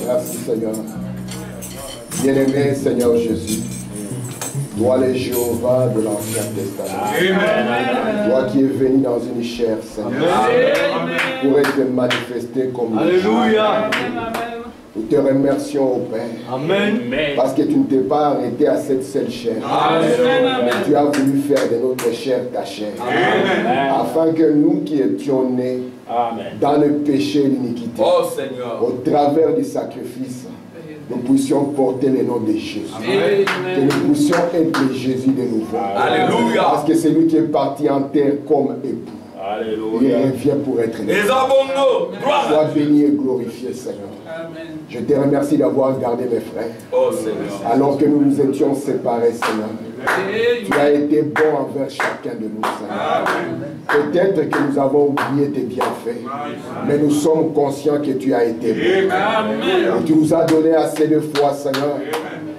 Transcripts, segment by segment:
Merci Seigneur. Bien-aimé Seigneur Jésus, toi le Jéhovah de l'Ancien Testament, toi qui es venu dans une chair, Seigneur, pour être manifesté comme Alléluia. Nous te remercions au Père. Amen. Parce que tu ne t'es pas arrêté à cette seule chair. Amen. Tu as voulu faire de notre chair ta chair. Amen. Afin que nous qui étions nés dans le péché et l'iniquité, au travers du sacrifice, nous puissions porter le nom de Jésus. Amen. Que nous puissions être Jésus de nouveau. Alléluia. Parce que c'est lui qui est parti en terre comme époux. Alléluia. Il revient pour être né. Sois béni et glorifié, Seigneur. Amen. Je te remercie d'avoir gardé mes frères. Oh, Seigneur. Alors que nous nous étions séparés, Seigneur. Amen. Tu as été bon envers chacun de nous, Seigneur. Peut-être que nous avons oublié tes bienfaits. Amen. Mais nous sommes conscients que tu as été bon. Amen. Et tu nous as donné assez de foi, Seigneur. Amen.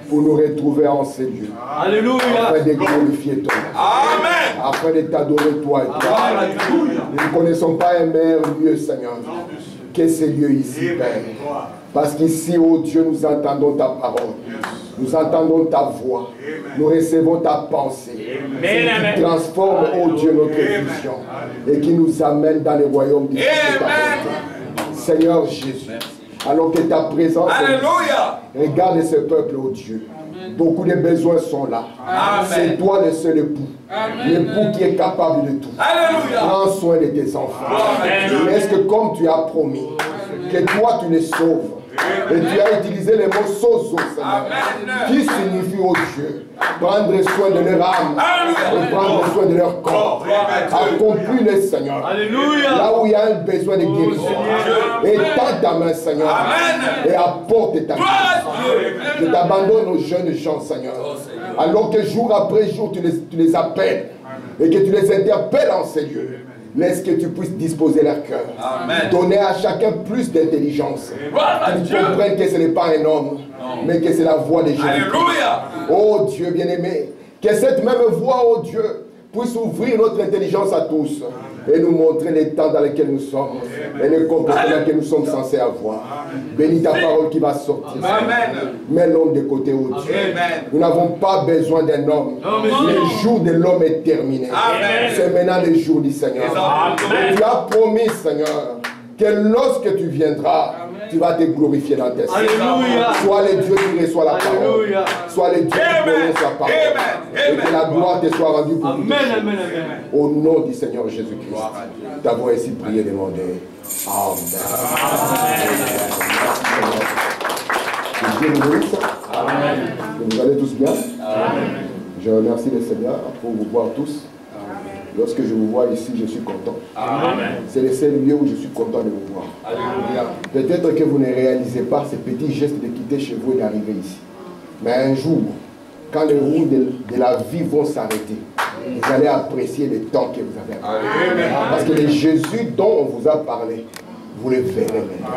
Pour nous retrouver en ces lieux. Alléluia. Afin de glorifier ton nom. Amen. Afin de t'adorer toi et toi. Alléluia. Nous ne connaissons pas un meilleur lieu, Seigneur, que ces lieux ici, Père. Parce qu'ici, oh Dieu, nous entendons ta parole. Nous entendons ta voix. Nous recevons ta pensée. Qui transforme, oh Dieu, notre vision. Et qui nous amène dans le royaume de ta volonté. Seigneur Jésus. Alors que ta présence est, regarde ce peuple, oh Dieu. Amen. Beaucoup de besoins sont là. C'est toi le seul époux. L'époux qui est capable de tout. Alléluia. Prends soin de tes enfants. Est-ce que comme tu as promis, que toi tu les sauves. Et tu as utilisé le mot sozo, Seigneur, qui signifie, oh Dieu, prendre soin de leur âme, et prendre soin de leur corps. Accomplis-le, Seigneur. Alléluia. Là où il y a un besoin de guérison. Étends ta main, Seigneur, et apporte ta guérison. Je t'abandonne aux jeunes gens, Seigneur. Alors que jour après jour, tu les appelles et que tu les interpelles en ces lieux. Laisse que tu puisses disposer leur cœur. Donner à chacun plus d'intelligence. Qu'ils comprennent que ce n'est pas un homme, mais que c'est la voix de Jésus. Alléluia. Oh Dieu bien-aimé, que cette même voix, oh Dieu, puisse ouvrir notre intelligence à tous et nous montrer les temps dans lesquels nous sommes et les comportements que nous sommes censés avoir. Bénis ta parole qui va sortir. Mets l'homme de côté, oh Dieu. Nous n'avons pas besoin d'un homme. Le jour de l'homme est terminé. C'est maintenant le jour du Seigneur. Tu as promis, Seigneur, que lorsque tu viendras, tu vas te glorifier dans tes cieux. Sois le Dieu qui reçoit la parole. Sois le Dieu qui prononce la parole. Et que la gloire te soit rendue pour nous. Au nom du Seigneur Jésus-Christ. T'avons ainsi prié, demandé. Amen. Que Dieu nous bénisse. Que vous allez tous bien. Je remercie le Seigneur pour vous voir tous. Lorsque je vous vois ici, je suis content. C'est le seul lieu où je suis content de vous voir. Peut-être que vous ne réalisez pas ces petits gestes de quitter chez vous et d'arriver ici. Mais un jour, quand les roues de la vie vont s'arrêter, vous allez apprécier le temps que vous avez. Parce que le Jésus dont on vous a parlé, vous le verrez maintenant.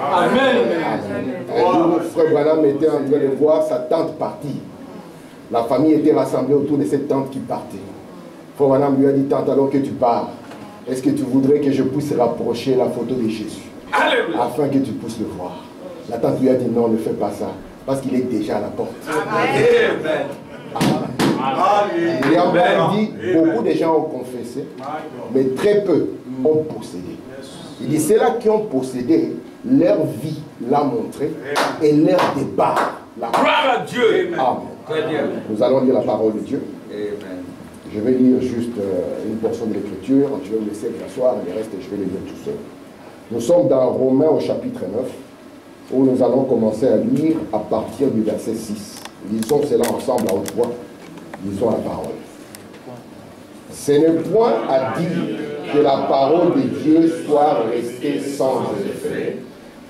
Un jour, frère Branham était en train de voir sa tante partir. La famille était rassemblée autour de cette tante qui partait. Frère Branham lui a dit, tante, alors que tu pars, est-ce que tu voudrais que je puisse rapprocher la photo de Jésus afin que tu puisses le voir? La tante lui a dit, non, ne fais pas ça, parce qu'il est déjà à la porte. Il a même dit, beaucoup de gens ont confessé, mais très peu ont possédé. Il dit, ceux-là qui ont possédé, leur vie l'a montré et leur débat l'a montré. Gloire à Dieu. Amen. Nous allons lire la parole de Dieu. Amen. Je vais lire juste une portion de l'écriture, je vais vous laisser vous asseoir, et le reste je vais le lire tout seul. Nous sommes dans Romains au chapitre 9, où nous allons commencer à lire à partir du verset 6. Lisons cela ensemble à haute voix. Lisons la parole. Ce n'est point à dire que la parole de Dieu soit restée sans effet,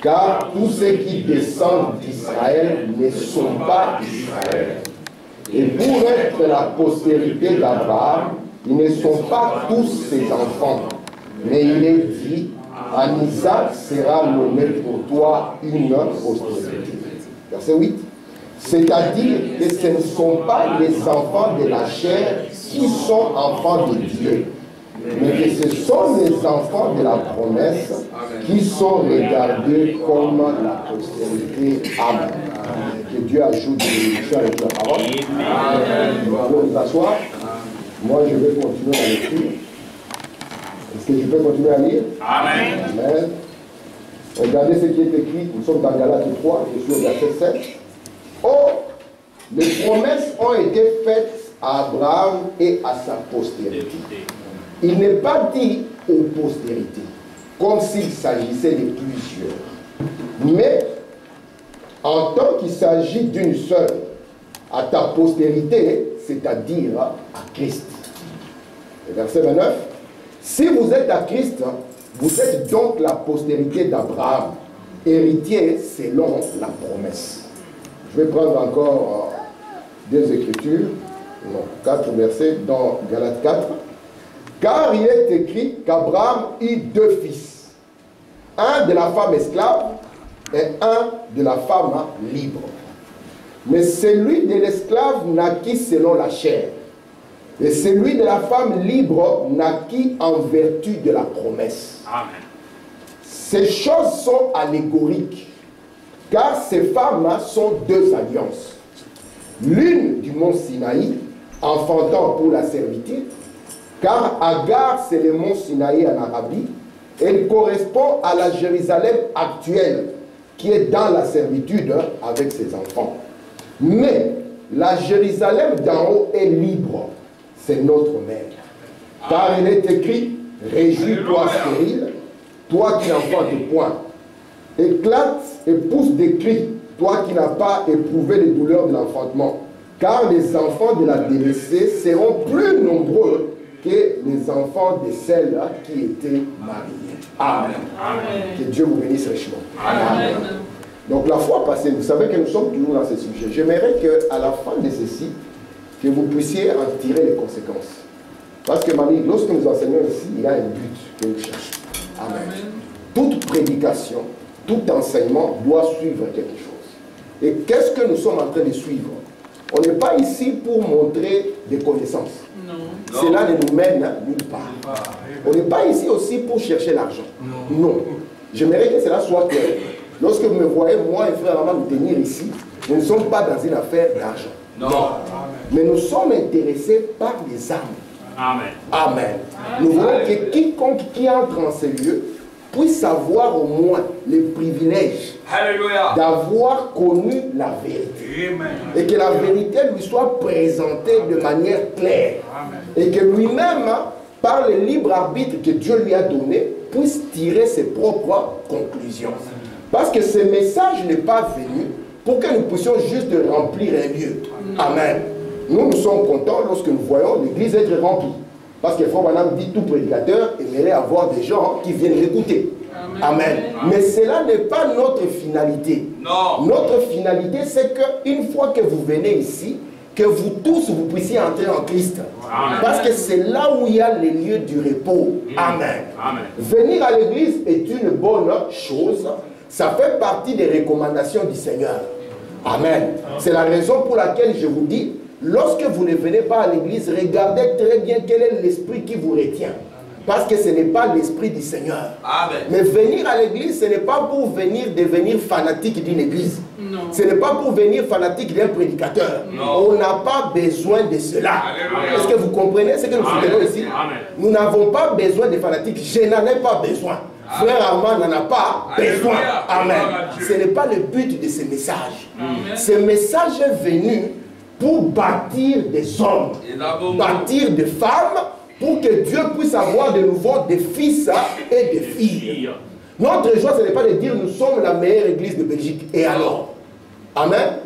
car tous ceux qui descendent d'Israël ne sont pas d'Israël. Et pour être la postérité d'Abraham, ils ne sont pas tous ses enfants. Mais il est dit, en Isaac sera nommé pour toi une postérité. Verset 8. C'est-à-dire que ce ne sont pas les enfants de la chair qui sont enfants de Dieu, mais que ce sont les enfants de la promesse qui sont regardés comme la postérité. Amen. Que Dieu ajoute des bénédictions avec la parole. Nous allons nous asseoir. Moi, je vais continuer à l'écrire. Est-ce que je peux continuer à lire? Amen. Amen. Regardez ce qui est écrit. Nous sommes dans Galates 3, je suis au verset 7. Oh, les promesses ont été faites à Abraham et à sa postérité. Il n'est pas dit aux postérités, comme s'il s'agissait de plusieurs. Mais, en tant qu'il s'agit d'une seule, à ta postérité, c'est-à-dire à Christ. Le verset 29. Si vous êtes à Christ, vous êtes donc la postérité d'Abraham, héritier selon la promesse. Je vais prendre encore deux écritures, non, 4 versets dans Galates 4. Car il est écrit qu'Abraham eut 2 fils, un de la femme esclave et un de la femme libre. Mais celui de l'esclave naquit selon la chair, et celui de la femme libre naquit en vertu de la promesse. Amen. Ces choses sont allégoriques, car ces femmes sont 2 alliances. L'une du mont Sinaï, enfantant pour la servitude, car Agar, c'est le mont Sinaï en Arabie, elle correspond à la Jérusalem actuelle, qui est dans la servitude avec ses enfants. Mais la Jérusalem d'en haut est libre, c'est notre mère. Car il est écrit, réjouis-toi stérile, toi qui n'enfantes point. Éclate et pousse des cris, toi qui n'as pas éprouvé les douleurs de l'enfantement. Car les enfants de la délaissée seront plus nombreux que les enfants de celles qui étaient mariées. Amen. Amen. Que Dieu vous bénisse richement. Amen. Donc la fois passée, vous savez que nous sommes toujours dans ce sujet. J'aimerais qu'à la fin de ceci, que vous puissiez en tirer les conséquences. Parce que Marie, lorsque nous enseignons ici, il y a un but que nous cherchons. Amen. Toute prédication, tout enseignement doit suivre quelque chose. Et qu'est-ce que nous sommes en train de suivre? On n'est pas ici pour montrer des connaissances. Non. Cela ne nous mène nulle part. On n'est pas ici aussi pour chercher l'argent. Non. J'aimerais que cela soit clair. Lorsque vous me voyez, moi et frère Armand, nous tenir ici, nous ne sommes pas dans une affaire d'argent. Non. Mais nous sommes intéressés par les âmes. Amen. Amen. Nous voulons que quiconque qui entre en ces lieux puisse avoir au moins le privilège d'avoir connu la vérité. Amen. Et que la vérité lui soit présentée de manière claire. Amen. Et que lui-même, par le libre arbitre que Dieu lui a donné, puisse tirer ses propres conclusions. Parce que ce message n'est pas venu pour que nous puissions juste remplir un lieu. Amen. Nous sommes contents lorsque nous voyons l'église être remplie. Parce que Frère Branham dit tout prédicateur aimerait avoir des gens qui viennent l'écouter. Amen. Amen. Mais cela n'est pas notre finalité. Non. Notre finalité, c'est qu'une fois que vous venez ici, que vous tous vous puissiez entrer en Christ. Amen. Parce que c'est là où il y a les lieux du repos. Amen. Amen. Venir à l'église est une bonne chose. Ça fait partie des recommandations du Seigneur. Amen. C'est la raison pour laquelle je vous dis, lorsque vous ne venez pas à l'église, regardez très bien quel est l'esprit qui vous retient. Parce que ce n'est pas l'esprit du Seigneur. Amen. Mais venir à l'église, ce n'est pas pour venir devenir fanatique d'une église. Non. Ce n'est pas pour venir fanatique d'un prédicateur. Non. On n'a pas besoin de cela. Est-ce que vous comprenez ce que nous faisons ici? Amen. Nous n'avons pas besoin de fanatiques. Je n'en ai pas besoin. Frère Armand n'en a pas besoin. Amen. Ce n'est pas le but de ce message. Amen. Ce message est venu pour bâtir des hommes, bâtir des femmes, pour que Dieu puisse avoir de nouveau des fils et des filles. Notre joie, ce n'est pas de dire nous sommes la meilleure église de Belgique. Et alors? Amen.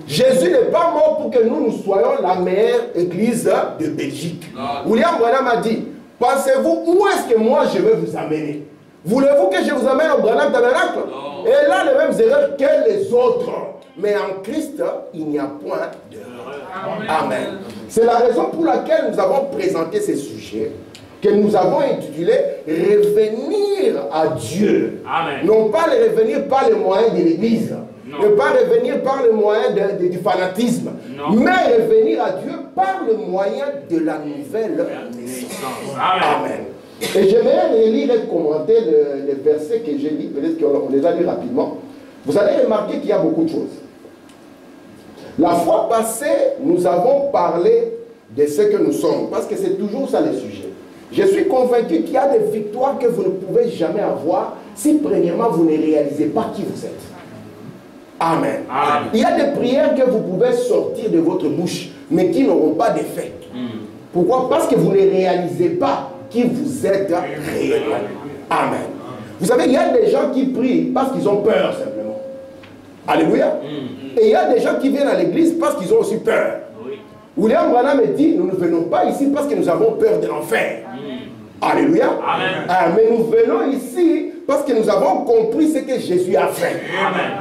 Jésus n'est pas mort pour que nous soyons la meilleure église de Belgique. William Branham a dit, pensez-vous où est-ce que moi je vais vous amener? Voulez-vous que je vous amène au Branham Tabernacle? Et là, les mêmes erreurs que les autres. Mais en Christ, il n'y a point d'erreur. Amen. C'est la raison pour laquelle nous avons présenté ces sujets que nous avons intitulé « Revenir à Dieu ». Non pas le revenir par les moyens de l'Église, ne pas revenir par les moyens du fanatisme, mais revenir à Dieu par le moyen de la nouvelle naissance. Amen. Et j'aimerais lire et commenter les versets que j'ai lus, peut-être qu'on les a lus rapidement. Vous allez remarquer qu'il y a beaucoup de choses. La fois passée, nous avons parlé de ce que nous sommes, parce que c'est toujours ça le sujet. Je suis convaincu qu'il y a des victoires que vous ne pouvez jamais avoir si premièrement vous ne réalisez pas qui vous êtes. Amen. Amen. Il y a des prières que vous pouvez sortir de votre bouche, mais qui n'auront pas d'effet. Pourquoi? Parce que vous ne réalisez pas qui vous êtes réellement. Amen. Vous savez, il y a des gens qui prient parce qu'ils ont peur simplement. Alléluia. Et il y a des gens qui viennent à l'église parce qu'ils ont aussi peur. William Branham me dit, nous ne venons pas ici parce que nous avons peur de l'enfer. Alléluia. Amen. Mais nous venons ici parce que nous avons compris ce que Jésus a fait. Amen.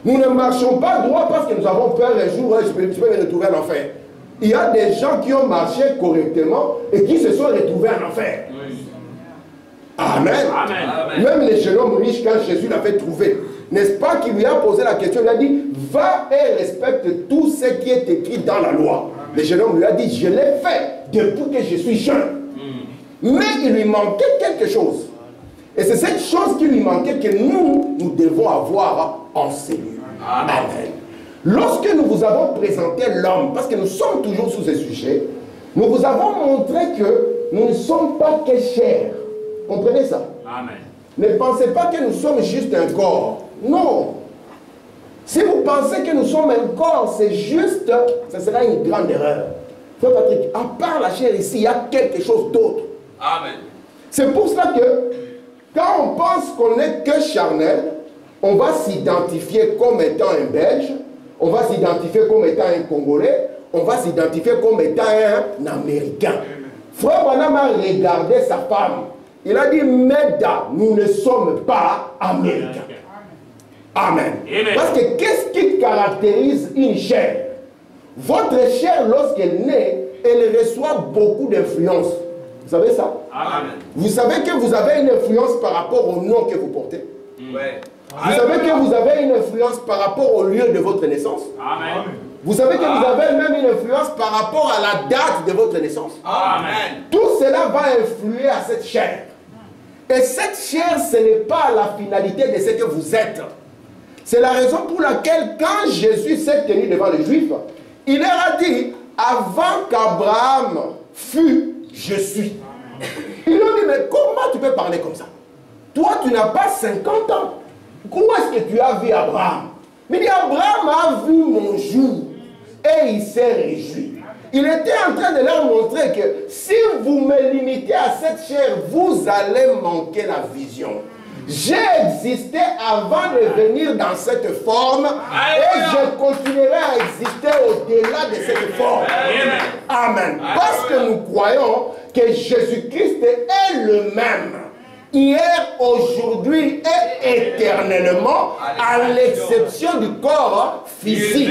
Nous ne marchons pas droit parce que nous avons peur un jour, je peux me retrouver en enfer. Il y a des gens qui ont marché correctement et qui se sont retrouvés en enfer. Amen. Amen. Même le jeune homme riche, quand Jésus l'avait trouvé, n'est-ce pas qu'il lui a posé la question, il a dit, va et respecte tout ce qui est écrit dans la loi. Le jeune homme lui a dit, je l'ai fait depuis que je suis jeune. Mais il lui manquait quelque chose. Et c'est cette chose qui lui manquait que nous devons avoir en celui. Amen. Lorsque nous vous avons présenté l'homme, parce que nous sommes toujours sous ce sujet, nous vous avons montré que nous ne sommes pas que chair. Comprenez ça? Amen. Ne pensez pas que nous sommes juste un corps. Non. Si vous pensez que nous sommes un corps, c'est juste, ça sera une grande erreur. Frère Patrick, à part la chair ici, il y a quelque chose d'autre. Amen. C'est pour cela que, quand on pense qu'on n'est que charnel, on va s'identifier comme étant un Belge, on va s'identifier comme étant un Congolais, on va s'identifier comme étant un Américain. Frère Branham a regardé sa femme. Il a dit, Meda, nous ne sommes pas Américains. Amen. Parce que qu'est-ce qui caractérise une chair? Votre chair, lorsqu'elle naît, elle reçoit beaucoup d'influence. Vous savez ça? Amen. Vous savez que vous avez une influence par rapport au nom que vous portez? Ouais. Vous savez que vous avez une influence par rapport au lieu de votre naissance? Amen. Vous savez que vous avez même une influence par rapport à la date de votre naissance? Amen. Tout cela va influer à cette chair. Et cette chair, ce n'est pas la finalité de ce que vous êtes. C'est la raison pour laquelle, quand Jésus s'est tenu devant les Juifs, il leur a dit, avant qu'Abraham fût, je suis. Ils lui ont dit, mais comment tu peux parler comme ça? Toi, tu n'as pas 50 ans. Comment est-ce que tu as vu Abraham? Mais il dit, Abraham a vu mon jour et il s'est réjoui. Il était en train de leur montrer que si vous me limitez à cette chair, vous allez manquer la vision. J'ai existé avant de venir dans cette forme et je continuerai à exister au-delà de cette forme. Amen. Parce que nous croyons que Jésus-Christ est le même. Hier, aujourd'hui et éternellement, à l'exception du corps physique.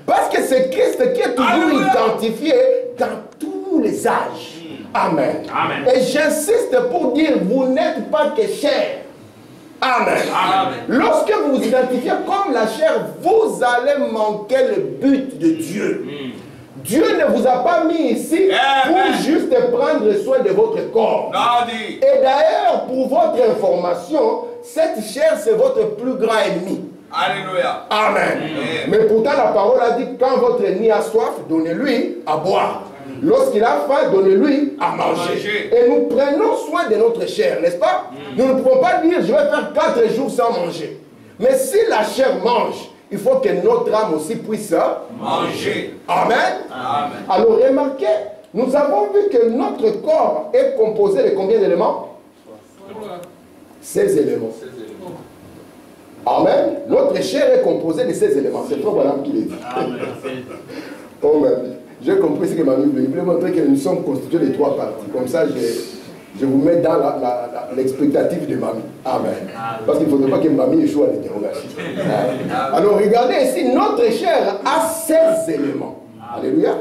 Parce que c'est Christ qui est toujours identifié dans tous les âges. Amen. Amen. Et j'insiste pour dire, vous n'êtes pas que chair. Amen. Amen. Lorsque vous vous identifiez comme la chair, vous allez manquer le but de Dieu. Dieu ne vous a pas mis ici pour juste prendre soin de votre corps. Et d'ailleurs, pour votre information, cette chair, c'est votre plus grand ennemi. Alléluia. Amen. Mais pourtant, la parole a dit, quand votre ennemi a soif, donnez-lui à boire. Lorsqu'il a faim, donnez-lui à manger. Et nous prenons soin de notre chair, n'est-ce pas? Nous ne pouvons pas dire, je vais faire 4 jours sans manger. Mais si la chair mange, il faut que notre âme aussi puisse manger. Amen. Amen. Alors remarquez, nous avons vu que notre corps est composé de combien d'éléments? 16 éléments. Amen. Notre chair est composée de 16 éléments. C'est trop Branham qui l'a dit. Amen. J'ai compris ce que m'a dit. Il voulait montrer que nous sommes constitués de 3 parties. Comme ça, je vous mets dans l'expectative de mamie. Amen. Parce qu'il ne faudrait pas que mamie échoue à l'interrogation. Alors regardez ici, notre chair a 16 éléments. Alléluia.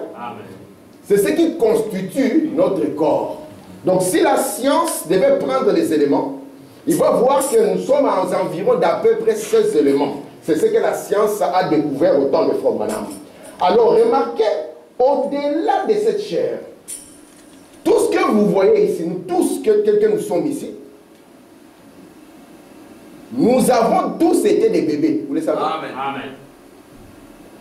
C'est ce qui constitue notre corps. Donc si la science devait prendre les éléments, il va voir que nous sommes à environ d'à peu près 16 éléments. C'est ce que la science a découvert au temps de Frère Branham. Alors remarquez, au-delà de cette chair, tout ce que vous voyez ici, nous tous, que nous sommes ici, nous avons tous été des bébés. Vous le savez? Amen.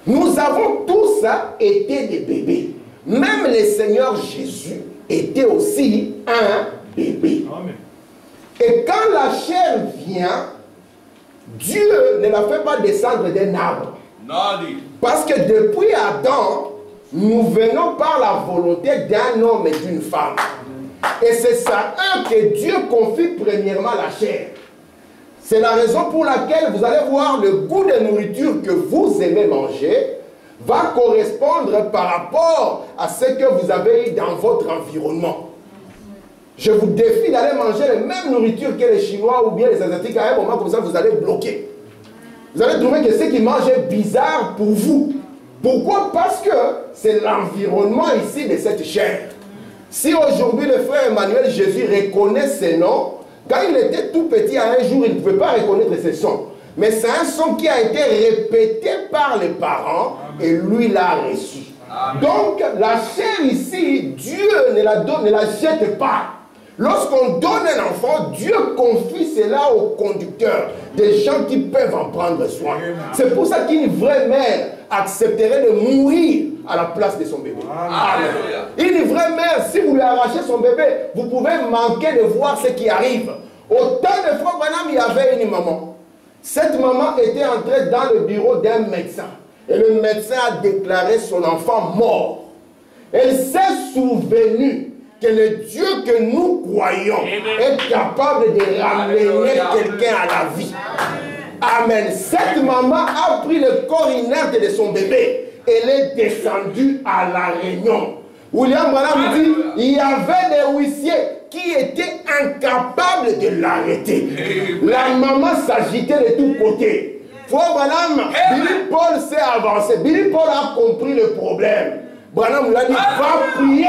Nous avons tous été des bébés. Même le Seigneur Jésus était aussi un bébé. Amen. Et quand la chair vient, Dieu ne la fait pas descendre d'un arbre. Parce que depuis Adam, nous venons par la volonté d'un homme et d'une femme. Et c'est ça que Dieu confie premièrement la chair. C'est la raison pour laquelle vous allez voir le goût de nourriture que vous aimez manger va correspondre par rapport à ce que vous avez eu dans votre environnement. Je vous défie d'aller manger la même nourriture que les Chinois ou bien les Asiatiques. À un moment comme ça, vous allez bloquer. Vous allez trouver que ce qui mange est bizarre pour vous. Pourquoi? Parce que c'est l'environnement ici de cette chair. Si aujourd'hui le frère Emmanuel Jésus reconnaît ses noms, quand il était tout petit, à un jour, il ne pouvait pas reconnaître ses sons. Mais c'est un son qui a été répété par les parents et lui l'a reçu. Amen. Donc, la chair ici, Dieu ne la jette pas. Lorsqu'on donne un enfant, Dieu confie cela aux conducteurs, des gens qui peuvent en prendre soin. C'est pour ça qu'une vraie mère accepterait de mourir à la place de son bébé. Amen. Une vraie mère, si vous lui arrachez son bébé, vous pouvez manquer de voir ce qui arrive. Au temps de Frère Branham, il y avait une maman. Cette maman était entrée dans le bureau d'un médecin. Et le médecin a déclaré son enfant mort. Elle s'est souvenue que le Dieu que nous croyons est capable de ramener quelqu'un à la vie. Amen. Cette maman a pris le corps inerte de son bébé. Elle est descendue à la Réunion. William Branham dit, il y avait des huissiers qui étaient incapables de l'arrêter. La maman s'agitait de tous côtés. Frère Branham, Billy Paul s'est avancé. Billy Paul a compris le problème. Branham lui a dit, va prier.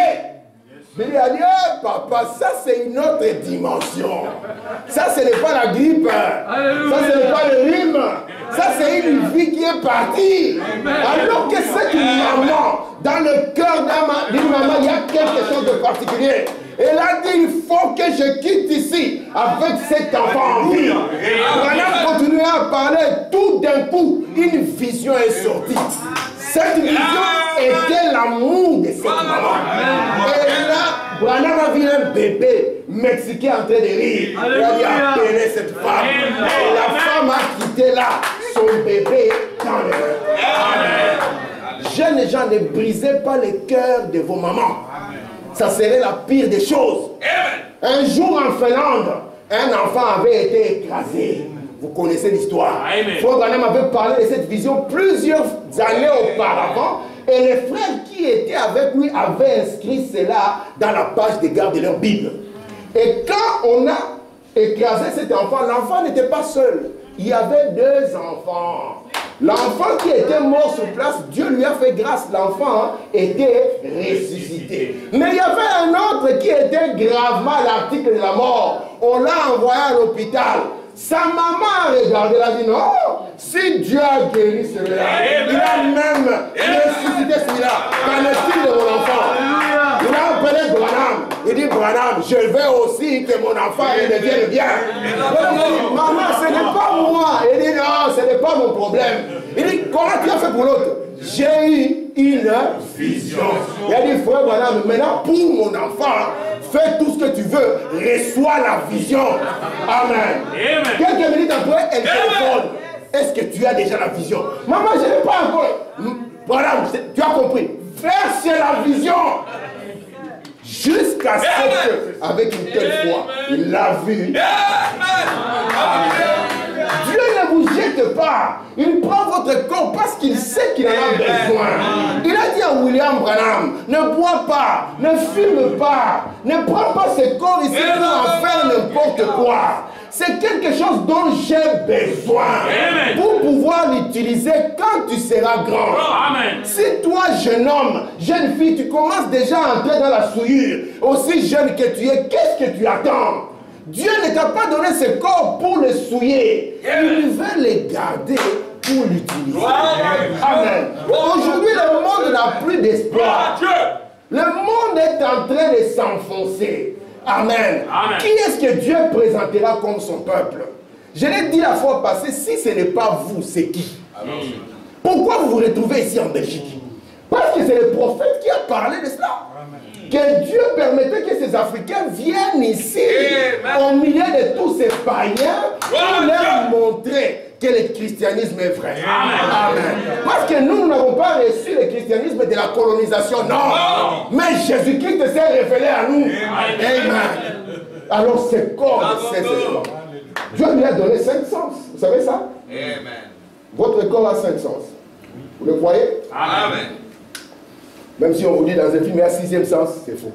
Billy a dit, oh papa, ça c'est une autre dimension. Ça ce n'est pas la grippe. Ça ce n'est pas le rhume. Ça c'est une vie qui est partie. Alors que cette maman, dans le cœur d'une maman, il y a quelque chose de particulier. Elle a dit, il faut que je quitte ici avec cet enfant en vie. Elle a continué à parler, tout d'un coup, une vision est sortie. Cette vision était l'amour de cette maman. Et là, Branham a vu un bébé mexicain en train de rire. Il a dit, appelez cette femme. Et la femme a quitté là son bébé dans le cœur. Jeunes gens, ne brisez pas le cœur de vos mamans. Ça serait la pire des choses. Un jour en Finlande, un enfant avait été écrasé. Vous connaissez l'histoire. Frère Branham avait parlé de cette vision plusieurs années auparavant. Et les frères qui étaient avec lui avaient inscrit cela dans la page de garde de leur Bible. Et quand on a écrasé cet enfant, l'enfant n'était pas seul. Il y avait deux enfants. L'enfant qui était mort sur place, Dieu lui a fait grâce. L'enfant était ressuscité. Mais il y avait un autre qui était gravement à l'article de la mort. On l'a envoyé à l'hôpital. Sa maman a regardé, elle a dit non, si Dieu a guéri celui-là, il a même ressuscité celui-là. Qu'en est-il de mon enfant? Il a appelé Branham. Il dit, Branham, je veux aussi que mon enfant devienne bien. Il dit, maman, ce n'est pas moi. Il dit, non, ce n'est pas mon problème. Il dit, comment tu as fait pour l'autre? J'ai eu une vision. Il a dit, frère Branham, maintenant pour mon enfant, fais tout ce que tu veux, reçois la vision. Amen. Quelques minutes après, elle téléphone. Est-ce que tu as déjà la vision? Maman, je n'ai pas encore. Branham, tu as compris. Frère, c'est la vision. Jusqu'à ce que, avec une telle foi, il l'a vu. Dieu ne vous jette pas. Il prend votre corps parce qu'il sait qu'il en a besoin. Il a dit à William Branham, ne bois pas, ne fume pas, ne prends pas ce corps ici pour en faire n'importe quoi. C'est quelque chose dont j'ai besoin pour pouvoir l'utiliser quand tu seras grand. Si toi, jeune homme, jeune fille, tu commences déjà à entrer dans la souillure, aussi jeune que tu es, qu'est-ce que tu attends? Dieu ne t'a pas donné ce corps pour le souiller. Il veut le garder pour l'utiliser. Amen. Aujourd'hui, le monde n'a plus d'espoir. Le monde est en train de s'enfoncer. Amen. Amen. Qui est-ce que Dieu présentera comme son peuple? Je l'ai dit la fois passée, si ce n'est pas vous, c'est qui? Amen. Pourquoi vous vous retrouvez ici en Belgique? Parce que c'est le prophète qui a parlé de cela. Que Dieu permettait que ces Africains viennent ici, au milieu de tous ces païens, pour leur montrer que le christianisme est vrai. Amen. Parce que nous n'avons pas reçu le christianisme de la colonisation, non. Mais Jésus-Christ s'est révélé à nous. Amen. Alors c'est comme c'est cela. Dieu lui a donné 5 sens. Vous savez ça? Amen. Votre corps a 5 sens. Vous le croyez? Amen. Même si on vous dit dans un film, il y a un 6e sens, c'est faux.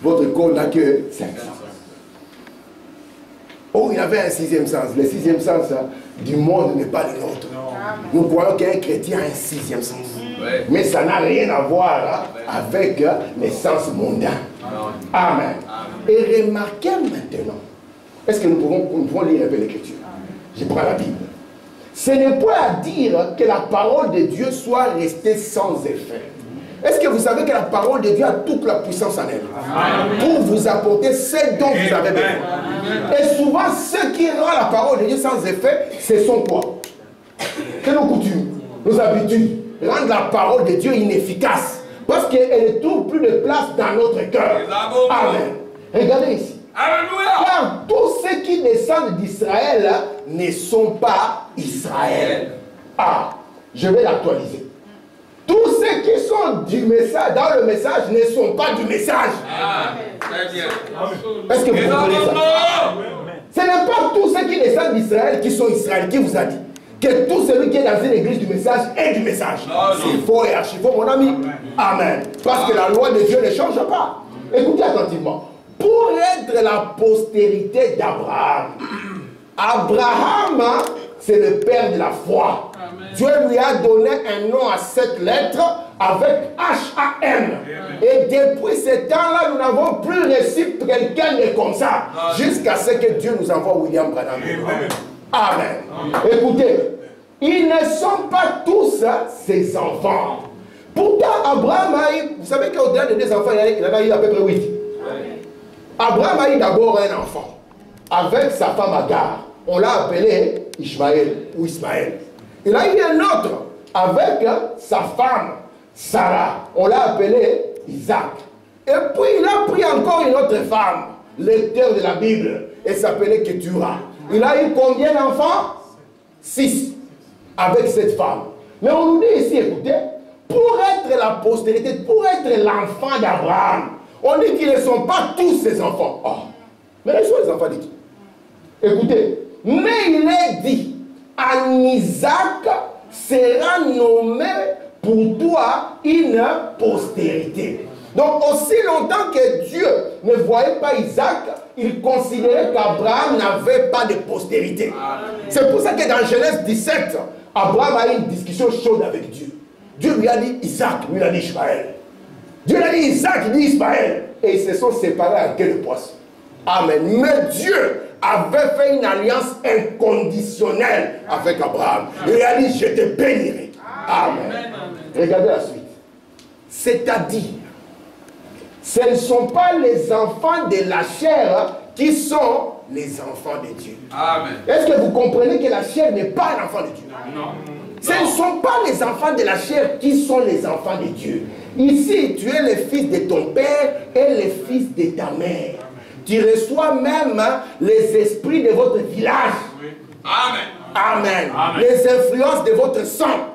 Votre corps n'a que 5 sens. Oh, il y avait un 6e sens. Le 6e sens du monde n'est pas le nôtre. Nous croyons qu'un chrétien a un 6e sens. Ouais. Mais ça n'a rien à voir avec les sens mondains. Amen. Et remarquez maintenant, est-ce que nous pouvons lire un peu l'Écriture? Je prends la Bible. Ce n'est pas à dire que la parole de Dieu soit restée sans effet. Est-ce que vous savez que la parole de Dieu a toute la puissance en elle pour vous apporter ce dont vous avez besoin? Et souvent, ce qui rend la parole de Dieu sans effet, ce sont quoi? C'est nos coutumes, nos habitudes, rendent la parole de Dieu inefficace parce qu'elle ne trouve plus de place dans notre cœur. Amen. Regardez ici. Alléluia. Car tous ceux qui descendent d'Israël ne sont pas Israël. Ah, je vais l'actualiser. Tous ceux qui sont du message, dans le message ne sont pas du message. Très bien. Est-ce que vous comprenez ça? Ce n'est pas tous ceux qui descendent d'Israël qui sont Israël. Qui vous a dit que tout celui qui est dans une église du message est du message? C'est faux et archi faux, mon ami. Amen. Parce que la loi de Dieu ne change pas. Écoutez attentivement. Pour être la postérité d'Abraham, Abraham, c'est le père de la foi. Amen. Dieu lui a donné un nom à cette lettre avec H-A-M. Et depuis ce temps-là, nous n'avons plus reçu quelqu'un de comme ça. Jusqu'à ce que Dieu nous envoie William Branham. Amen. Écoutez, ils ne sont pas tous ses enfants. Pourtant, Abraham a eu, vous savez qu'au-delà de 2 enfants, il en a eu à peu près 8. Abraham a eu d'abord un enfant avec sa femme Agar. On l'a appelé Ishmaël ou Ismaël. Il a eu un autre avec sa femme Sarah. On l'a appelé Isaac. Et puis il a pris encore une autre femme, lecteur de la Bible. Elle s'appelait Ketura. Il a eu combien d'enfants? 6 avec cette femme. Mais on nous dit ici, écoutez, pour être la postérité, pour être l'enfant d'Abraham, on dit qu'ils ne sont pas tous ses enfants. Oh. Mais ils sont les enfants de qui? Écoutez, mais il est dit, en Isaac sera nommé pour toi une postérité. Donc aussi longtemps que Dieu ne voyait pas Isaac, il considérait qu'Abraham n'avait pas de postérité. C'est pour ça que dans Genèse 17, Abraham a eu une discussion chaude avec Dieu. Dieu lui a dit Isaac, lui a dit Ishmaël. Dieu lui a dit Isaac, il dit Ismaël. Et ils se sont séparés à queue de poisson. Amen. Mais Dieu avait fait une alliance inconditionnelle avec Abraham. Il a dit, je te bénirai. Amen. Regardez la suite. C'est-à-dire, ce ne sont pas les enfants de la chair qui sont les enfants de Dieu. Amen. Est-ce que vous comprenez que la chair n'est pas un enfant de Dieu? Non. Ce ne sont pas les enfants de la chair qui sont les enfants de Dieu. Ici, tu es le fils de ton père et le fils de ta mère. Tu reçois même les esprits de votre village. Amen. Amen. Amen. Les influences de votre sang.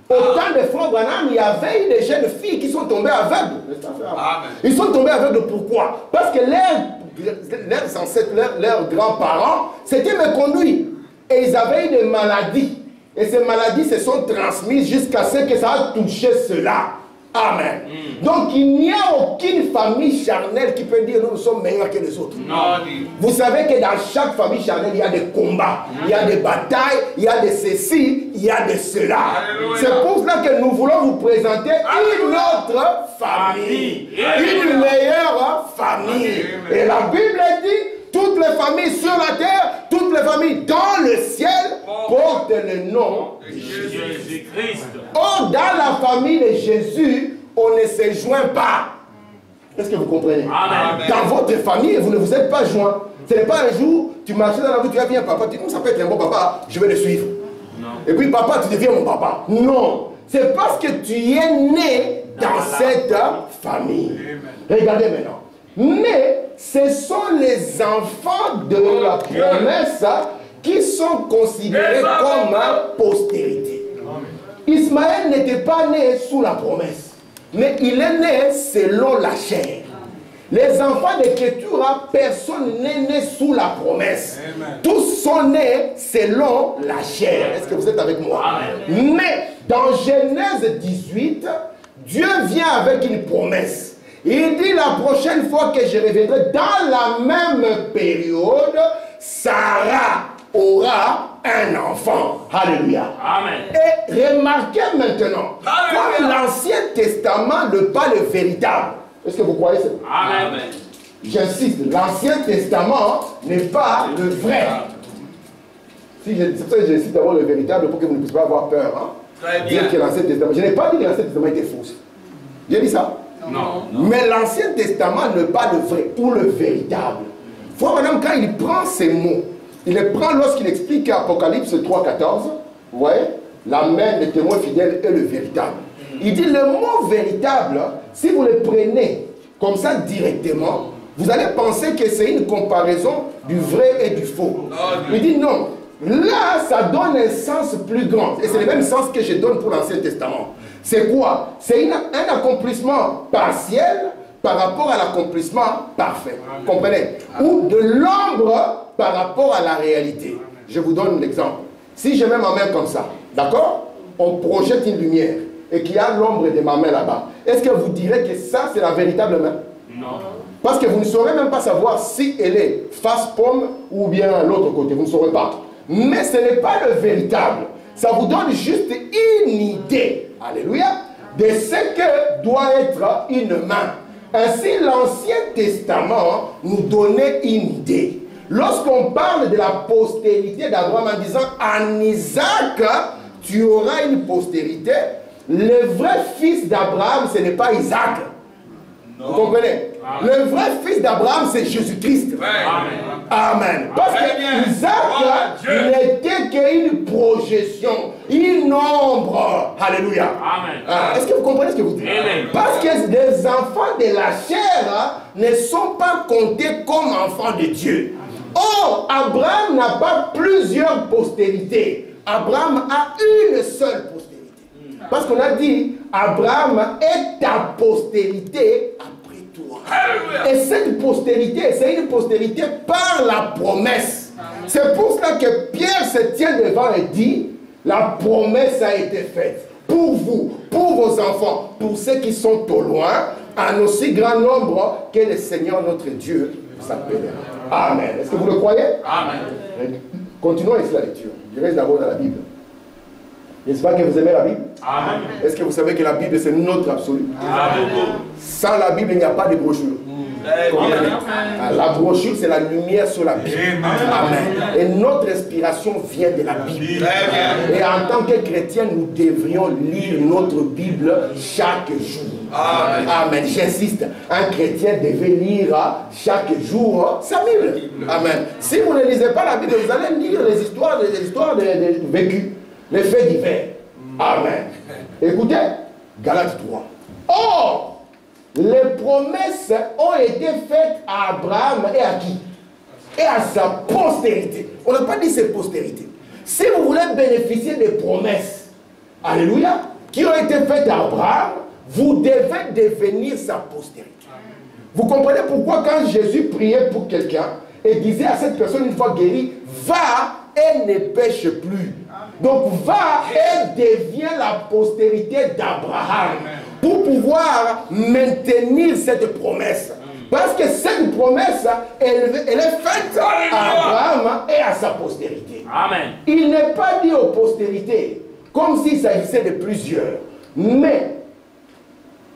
Au temps de Frère Branham, il y avait des jeunes filles qui sont tombées aveugles. Amen. Ils sont tombés aveugles pourquoi? Parce que leurs ancêtres, leurs grands-parents, s'étaient méconduits. Et ils avaient eu des maladies. Et ces maladies se sont transmises jusqu'à ce que ça a touché cela. Amen. Donc il n'y a aucune famille charnelle qui peut dire nous sommes meilleurs que les autres. Non. Vous savez que dans chaque famille charnelle, il y a des combats, il y a des batailles, il y a de ceci, il y a de cela. C'est pour cela que nous voulons vous présenter une autre famille, une meilleure famille. Et la Bible dit toutes les familles sur la terre, toutes les familles dans le ciel portent le nom de Jésus-Christ. Or, dans la famille de Jésus, on ne se joint pas. Est-ce que vous comprenez? Amen. Dans votre famille, vous ne vous êtes pas joints. Ce n'est pas un jour, tu marchais dans la rue, tu vas bien, papa, tu dis, ça peut être un bon papa, je vais le suivre. Non. Et puis papa, tu deviens mon papa. Non. C'est parce que tu es né dans cette famille. Amen. Regardez maintenant. Mais ce sont les enfants de la promesse qui sont considérés comme postérité. Ismaël n'était pas né sous la promesse, mais il est né selon la chair. Les enfants d'Écriture, personne n'est né sous la promesse. Amen. Tous sont nés selon la chair. Est-ce que vous êtes avec moi? Amen. Mais dans Genèse 18, Dieu vient avec une promesse. Il dit la prochaine fois que je reviendrai, dans la même période, Sarah aura un enfant. Alléluia. Amen. Et remarquez maintenant, comme l'Ancien Testament ne pas le véritable. Est-ce que vous croyez ça? Amen. J'insiste, l'Ancien Testament n'est pas le vrai. C'est pour ça que je cite d'abord le véritable pour que vous ne puissiez pas avoir peur. Hein? Dire que l'Ancien Testament. Je n'ai pas dit que l'Ancien Testament était faux. J'ai dit ça? Non. Mais l'Ancien Testament n'est pas le vrai ou le véritable. Frère madame, quand il prend ces mots, il les prend lorsqu'il explique Apocalypse 3,14. Vous voyez? La main des témoins fidèles est le véritable. Il dit le mot véritable, si vous le prenez comme ça directement, vous allez penser que c'est une comparaison du vrai et du faux. Il dit non. Là, ça donne un sens plus grand. Et c'est le même sens que je donne pour l'Ancien Testament. C'est quoi? C'est un accomplissement partiel par rapport à l'accomplissement parfait. Comprenez? Ou de l'ombre par rapport à la réalité. Je vous donne l'exemple. Si je mets ma main comme ça, d'accord? On projette une lumière et qu'il y a l'ombre de ma main là-bas. Est-ce que vous direz que ça, c'est la véritable main? Non. Parce que vous ne saurez même pas savoir si elle est face pomme ou bien à l'autre côté. Vous ne saurez pas. Mais ce n'est pas le véritable. Ça vous donne juste une idée, alléluia, de ce que doit être une main. Ainsi, l'Ancien Testament nous donnait une idée. Lorsqu'on parle de la postérité d'Abraham en disant en Isaac, tu auras une postérité, le vrai fils d'Abraham, ce n'est pas Isaac. Non. Vous comprenez? Amen. Le vrai fils d'Abraham, c'est Jésus-Christ. Amen. Amen. Parce que Isaac n'était qu'une projection, une ombre. Alléluia. Est-ce que vous comprenez ce que vous dites? Amen. Parce que les enfants de la chair ne sont pas comptés comme enfants de Dieu. Or, Abraham n'a pas plusieurs postérités. Abraham a une seule postérité. Parce qu'on a dit, Abraham est ta postérité après toi. Et cette postérité, c'est une postérité par la promesse. C'est pour cela que Pierre se tient devant et dit, la promesse a été faite pour vous, pour vos enfants, pour ceux qui sont au loin, en aussi grand nombre que le Seigneur notre Dieu s'appelle. Amen. Est-ce que vous le croyez? Amen. Continuons ici la lecture. Je reste d'abord dans la Bible. N'est-ce pas que vous aimez la Bible? Amen. Est-ce que vous savez que la Bible c'est notre absolu? Amen. Sans la Bible, il n'y a pas de brochure. Amen. La brochure, c'est la lumière sur la Bible. Amen. Et notre inspiration vient de la Bible. Et en tant que chrétiens, nous devrions lire notre Bible chaque jour. Amen. Amen. J'insiste, un chrétien devait lire chaque jour sa Bible. Amen. Si vous ne lisez pas la Bible, vous allez lire les histoires de vécu. Les faits divers. Amen. Écoutez, Galates 3. Or, les promesses ont été faites à Abraham et à qui? Et à sa postérité. On n'a pas dit ses postérités. Si vous voulez bénéficier des promesses, alléluia, qui ont été faites à Abraham, vous devez devenir sa postérité. Vous comprenez pourquoi quand Jésus priait pour quelqu'un et disait à cette personne une fois guérie, va et ne pêche plus. Donc va et devient la postérité d'Abraham pour pouvoir maintenir cette promesse. Parce que cette promesse, elle est faite à Abraham et à sa postérité. Amen. Il n'est pas dit aux postérités comme s'il s'agissait de plusieurs. Mais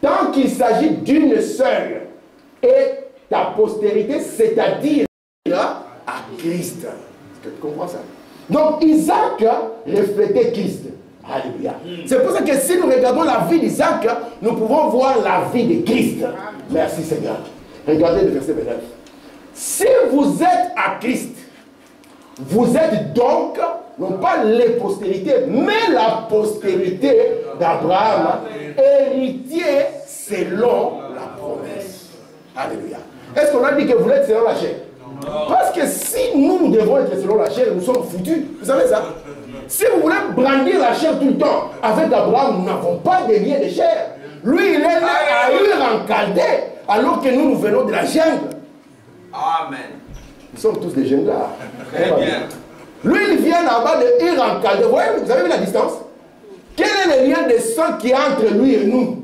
tant qu'il s'agit d'une seule et ta postérité, c'est-à-dire à Christ. Est-ce que tu comprends ça? Donc Isaac reflétait Christ. Alléluia. C'est pour ça que si nous regardons la vie d'Isaac, nous pouvons voir la vie de Christ. Merci Seigneur. Regardez le verset 29. Si vous êtes à Christ, vous êtes donc, non pas les postérités, mais la postérité d'Abraham, héritier selon la promesse. Alléluia. Est-ce qu'on a dit que vous êtes selon la chair? Parce que si nous devons être selon la chair, nous sommes foutus. Vous savez ça? Si vous voulez brandir la chair tout le temps, avec Abraham, nous n'avons pas de lien de chair. Lui, il est né à Ur en Chaldée, alors que nous, nous venons de la jungle. Amen. Nous sommes tous des jungles là. Très bien. Lui, il vient là-bas de Ur en Chaldée. Vous avez vu la distance? Quel est le lien de sang qui est entre lui et nous?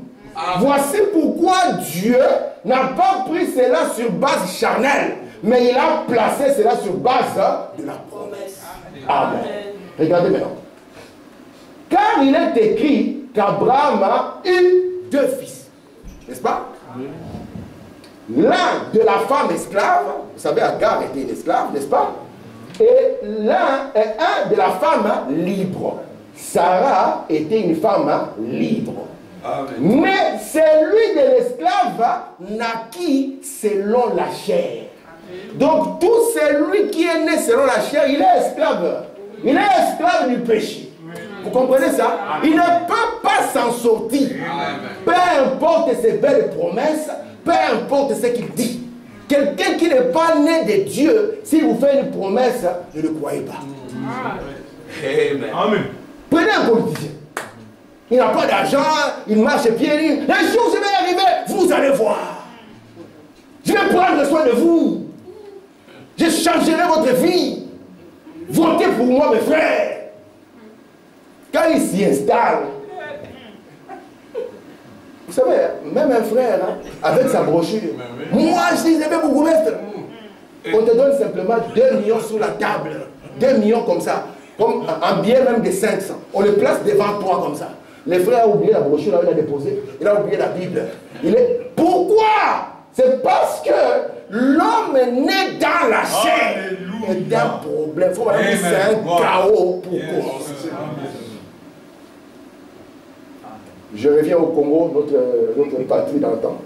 Voici pourquoi Dieu n'a pas pris cela sur base charnelle, mais il a placé cela sur base de la promesse. Amen. Regardez maintenant. Car il est écrit qu'Abraham a eu 2 fils. N'est-ce pas? L'un de la femme esclave, vous savez, Agar était une esclave, n'est-ce pas? Et un de la femme libre. Sarah était une femme libre. Amen. Mais celui de l'esclave naquit selon la chair. Donc tout celui qui est né selon la chair, il est esclave. Il est esclave du péché. Vous comprenez ça? Il ne peut pas s'en sortir. Peu importe ses belles promesses, peu importe ce qu'il dit. Quelqu'un qui n'est pas né de Dieu, s'il vous fait une promesse, ne le croyez pas. Amen. Prenez un politicien. Il n'a pas d'argent, il marche pieds nus. Un jour, je vais arriver, vous allez voir. Je vais prendre soin de vous. Je changerai votre vie. Votez pour moi, mes frères. Quand il s'y installe, vous savez, même un frère, hein, avec sa brochure, moi, je dis, je vais vous mettre. On te donne simplement 2 millions sur la table. 2 millions comme ça. Comme un billet même de 500. On le place devant toi comme ça. Les frères ont oublié la brochure, là, il a déposé. Il a oublié la Bible. Pourquoi? C'est parce que l'homme né dans la chair est un problème. Il faut voir que c'est un chaos pour commencer. Je reviens au Congo, notre patrie d'antan.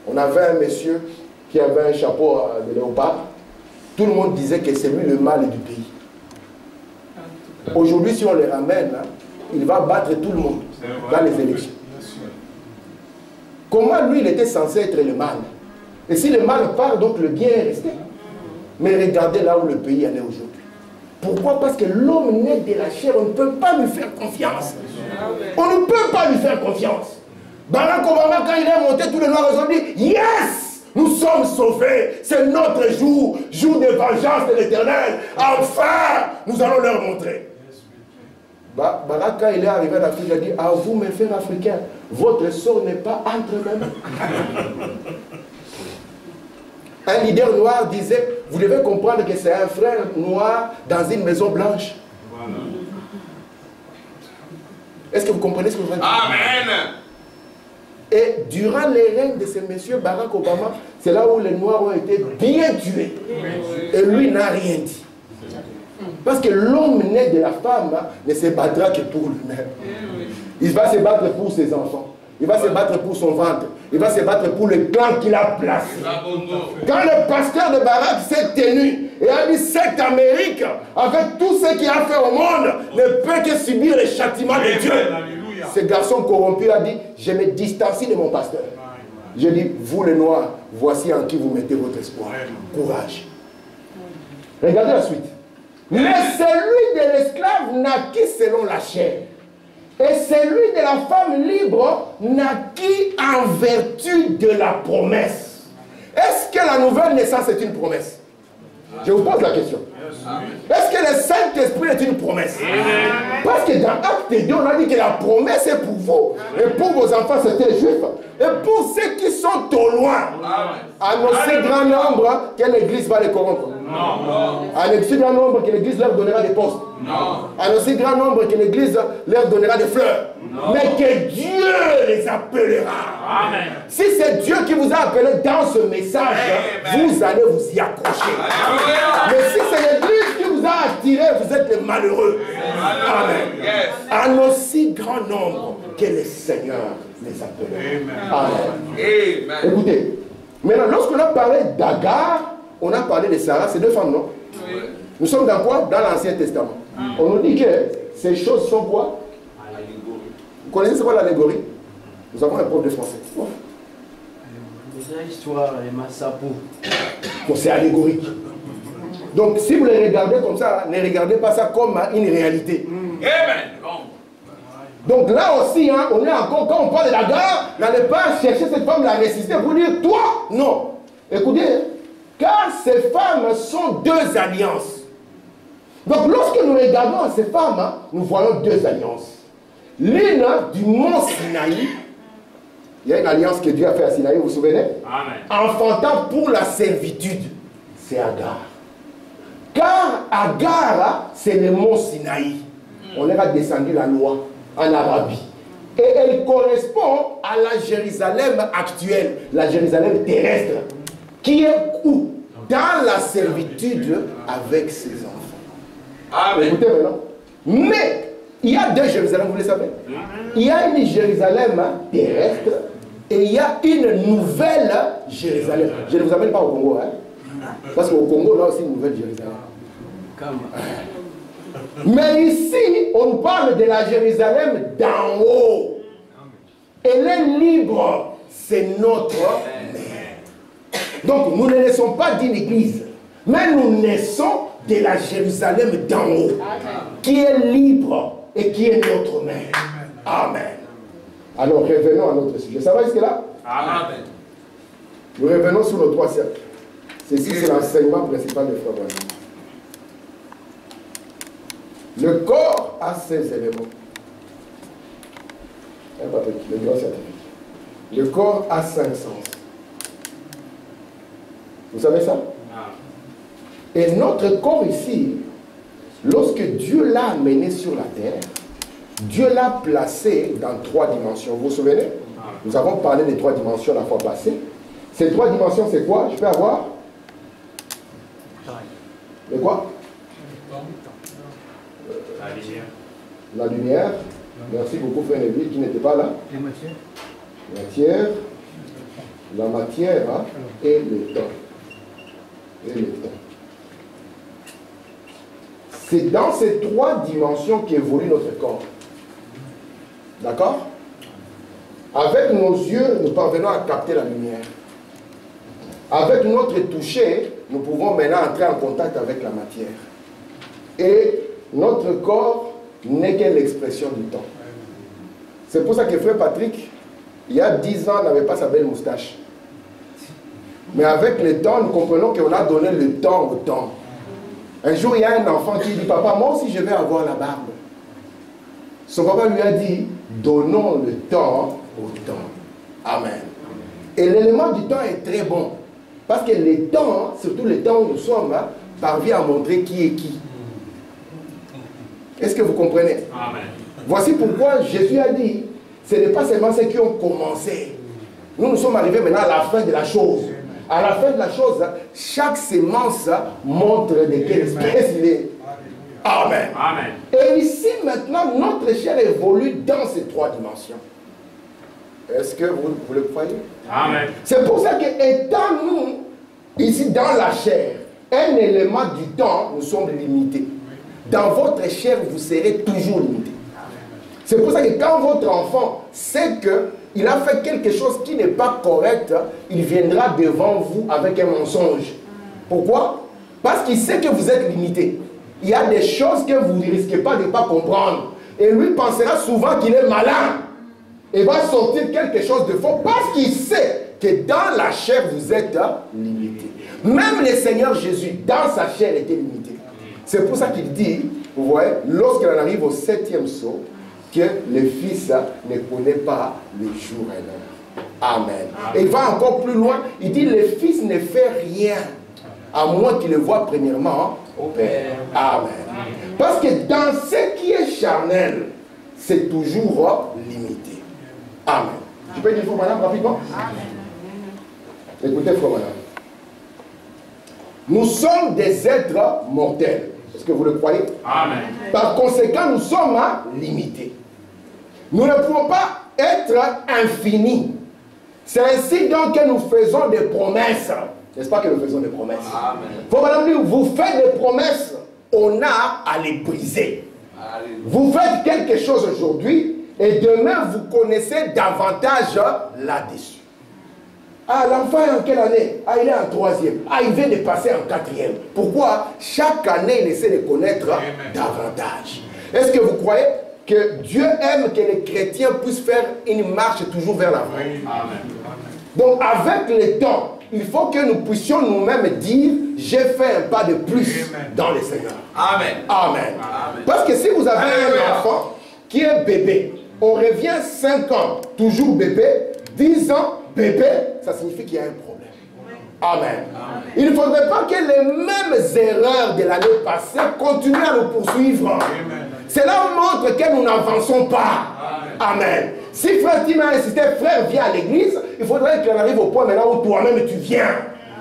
On avait un monsieur qui avait un chapeau de léopard. Tout le monde disait que c'est lui le mal du pays. Aujourd'hui, si on le ramène, hein, il va battre tout le monde dans les élections. Comment lui, il était censé être le mal? Et si le mal part, donc le bien est resté. Mais regardez là où le pays en est aujourd'hui. Pourquoi? Parce que l'homme né de la chair, on ne peut pas lui faire confiance. On ne peut pas lui faire confiance. Barack Obama, quand il est monté, tous les noirs ont dit, yes, nous sommes sauvés. C'est notre jour, jour de vengeance de l'Éternel. Enfin, nous allons leur montrer. Barack, quand il est arrivé en Afrique, il a dit, à vous, mes frères africains, votre sort n'est pas entre mes mains. Un leader noir disait, vous devez comprendre que c'est un frère noir dans une maison blanche. Voilà. Est-ce que vous comprenez ce que je veux dire? Amen. Et durant les règnes de ce monsieur Barack Obama, c'est là où les Noirs ont été bien tués. Et lui n'a rien dit. Parce que l'homme né de la femme ne se battra que pour lui-même. Il va se battre pour ses enfants. Il va se battre pour son ventre. Il va se battre pour le clan qu'il a placé. Quand le pasteur de Barack s'est tenu et a dit cette Amérique, avec tout ce qu'il a fait au monde, ne peut que subir les châtiments de Dieu. Ce garçon corrompu a dit, je me distancie de mon pasteur. Je dis, vous les Noirs, voici en qui vous mettez votre espoir. Courage. Regardez la suite. Mais celui de l'esclave naquit selon la chair. Et celui de la femme libre naquit en vertu de la promesse. Est-ce que la nouvelle naissance est une promesse? Je vous pose la question. Est-ce que le Saint-Esprit est une promesse? Parce que dans Acte 2, on a dit que la promesse est pour vous. Et pour vos enfants, c'était les Juifs. Et pour ceux qui sont au loin, annoncez grand nombre que l'Église va les corrompre. Annoncez grand nombre que l'Église leur donnera des postes. Annoncez grand nombre que l'Église leur donnera des fleurs. Mais que Dieu les appellera. Amen. Si c'est Dieu qui vous a appelé dans ce message, vous allez vous y accrocher. Mais si c'est l'Église qui vous a attirés, vous êtes les malheureux. Amen. En aussi grand nombre que le Seigneur les appelle. Amen. Écoutez, maintenant, lorsqu'on a parlé d'Agar, on a parlé de Sarah, c'est deux femmes, non? Nous sommes dans quoi? Dans l'Ancien Testament. On nous dit que ces choses sont quoi? Vous connaissez ce qu'est l'allégorie? Nous avons un prof de français. Histoire et Massapo. Bon, c'est allégorique. Donc, si vous les regardez comme ça, ne regardez pas ça comme une réalité. Donc là aussi, hein, on est encore, quand on parle de la gare, n'allez pas chercher cette femme, la résister pour dire, toi, non. Écoutez, car ces femmes sont deux alliances. Donc lorsque nous regardons ces femmes, hein, nous voyons deux alliances. L'une du mont Sinaï, il y a une alliance que Dieu a fait à Sinaï, vous vous souvenez? Amen. Enfantant pour la servitude, c'est Agar. Car Agar, c'est le mont Sinaï. On leur a descendu la loi en Arabie. Et elle correspond à la Jérusalem actuelle, la Jérusalem terrestre, qui est où? Dans la servitude avec ses enfants. Amen. Écoutez maintenant. Mais, il y a deux Jérusalem, vous le savez. Il y a une Jérusalem terrestre et il y a une nouvelle Jérusalem. Je ne vous amène pas au Congo, hein? Parce qu'au Congo, on a aussi une nouvelle Jérusalem. Mais ici, on parle de la Jérusalem d'en haut. Elle est libre. C'est notre mère. Donc, nous ne naissons pas d'une église, mais nous naissons de la Jérusalem d'en haut, qui est libre et qui est notre mère. Amen. Alors, revenons à notre sujet. Ça va jusque-là? Amen. Nous revenons sur nos trois cercles. Ceci, c'est l'enseignement principal de Frère Branham. Le corps a ses éléments. Le corps a 5 sens. Vous savez ça? Et notre corps ici, lorsque Dieu l'a amené sur la terre, Dieu l'a placé dans 3 dimensions. Vous vous souvenez? Nous avons parlé des 3 dimensions la fois passée. Ces 3 dimensions, c'est quoi? Je peux avoir? Le quoi? La lumière. Merci beaucoup, frère Neville, qui n'était pas là. La matière hein, et le temps. C'est dans ces 3 dimensions qu'évolue notre corps. D'accord? Avec nos yeux, nous parvenons à capter la lumière. Avec notre toucher, nous pouvons maintenant entrer en contact avec la matière. Et notre corps n'est que l'expression du temps. C'est pour ça que frère Patrick, il y a 10 ans, n'avait pas sa belle moustache. Mais avec le temps, nous comprenons qu'on a donné le temps au temps. Un jour, il y a un enfant qui dit, papa, moi aussi je vais avoir la barbe. Son papa lui a dit, donnons le temps au temps. Amen. Et l'élément du temps est très bon. Parce que le temps, surtout le temps où nous sommes, hein, parvient à montrer qui est qui. Est-ce que vous comprenez? Amen. Voici pourquoi Jésus a dit, ce n'est pas seulement ceux qui ont commencé. Nous sommes arrivés maintenant à la fin de la chose. À la fin de la chose, chaque sémence montre de quelle espèce il est. Amen. Amen. Et ici maintenant, notre chair évolue dans ces 3 dimensions. Est-ce que vous le croyez? Amen. C'est pour ça que étant nous, ici dans la chair, un élément du temps, nous sommes limités. Dans votre chair, vous serez toujours limité. C'est pour ça que quand votre enfant sait qu'il a fait quelque chose qui n'est pas correct, il viendra devant vous avec un mensonge. Pourquoi? Parce qu'il sait que vous êtes limité. Il y a des choses que vous ne risquez pas de ne pas comprendre. Et lui pensera souvent qu'il est malin. Et va sortir quelque chose de faux parce qu'il sait que dans la chair, vous êtes limité. Même le Seigneur Jésus, dans sa chair, était limité. C'est pour ça qu'il dit, vous voyez, lorsqu'il en arrive au 7e sceau, que le Fils ne connaît pas le jour et l'heure. Amen. Et il va encore plus loin, il dit, le Fils ne fait rien, à moins qu'il le voie premièrement au Père. Amen. Parce que dans ce qui est charnel, c'est toujours limité. Amen. Tu peux dire, frère madame, rapidement? Amen. Écoutez, frère madame. Nous sommes des êtres mortels. Est-ce que vous le croyez? Amen. Par conséquent, nous sommes limités. Nous ne pouvons pas être infinis. C'est ainsi donc que nous faisons des promesses. N'est-ce pas que nous faisons des promesses? Amen. Faut madame dire, vous faites des promesses, on a à les briser. Alléluia. Vous faites quelque chose aujourd'hui et demain vous connaissez davantage là-dessus. Ah, l'enfant est en quelle année? Ah, il est en 3e. Ah, il vient de passer en 4e. Pourquoi? Chaque année, il essaie de connaître davantage. Est-ce que vous croyez que Dieu aime que les chrétiens puissent faire une marche toujours vers l'avant? Amen. Donc, avec le temps, il faut que nous puissions nous-mêmes dire, j'ai fait un pas de plus dans le Seigneur. Amen. Amen. Amen. Parce que si vous avez Alléluia. un enfant qui est bébé, on revient 5 ans, toujours bébé, 10 ans, bébé, ça signifie qu'il y a un problème. Amen. Amen. Il ne faudrait pas que les mêmes erreurs de l'année passée continuent à nous poursuivre. Amen. Cela montre que nous n'avançons pas. Amen. Amen. Si frère Tim a insisté, frère, viens à l'église, il faudrait qu'il en arrive au point maintenant où toi-même tu viens.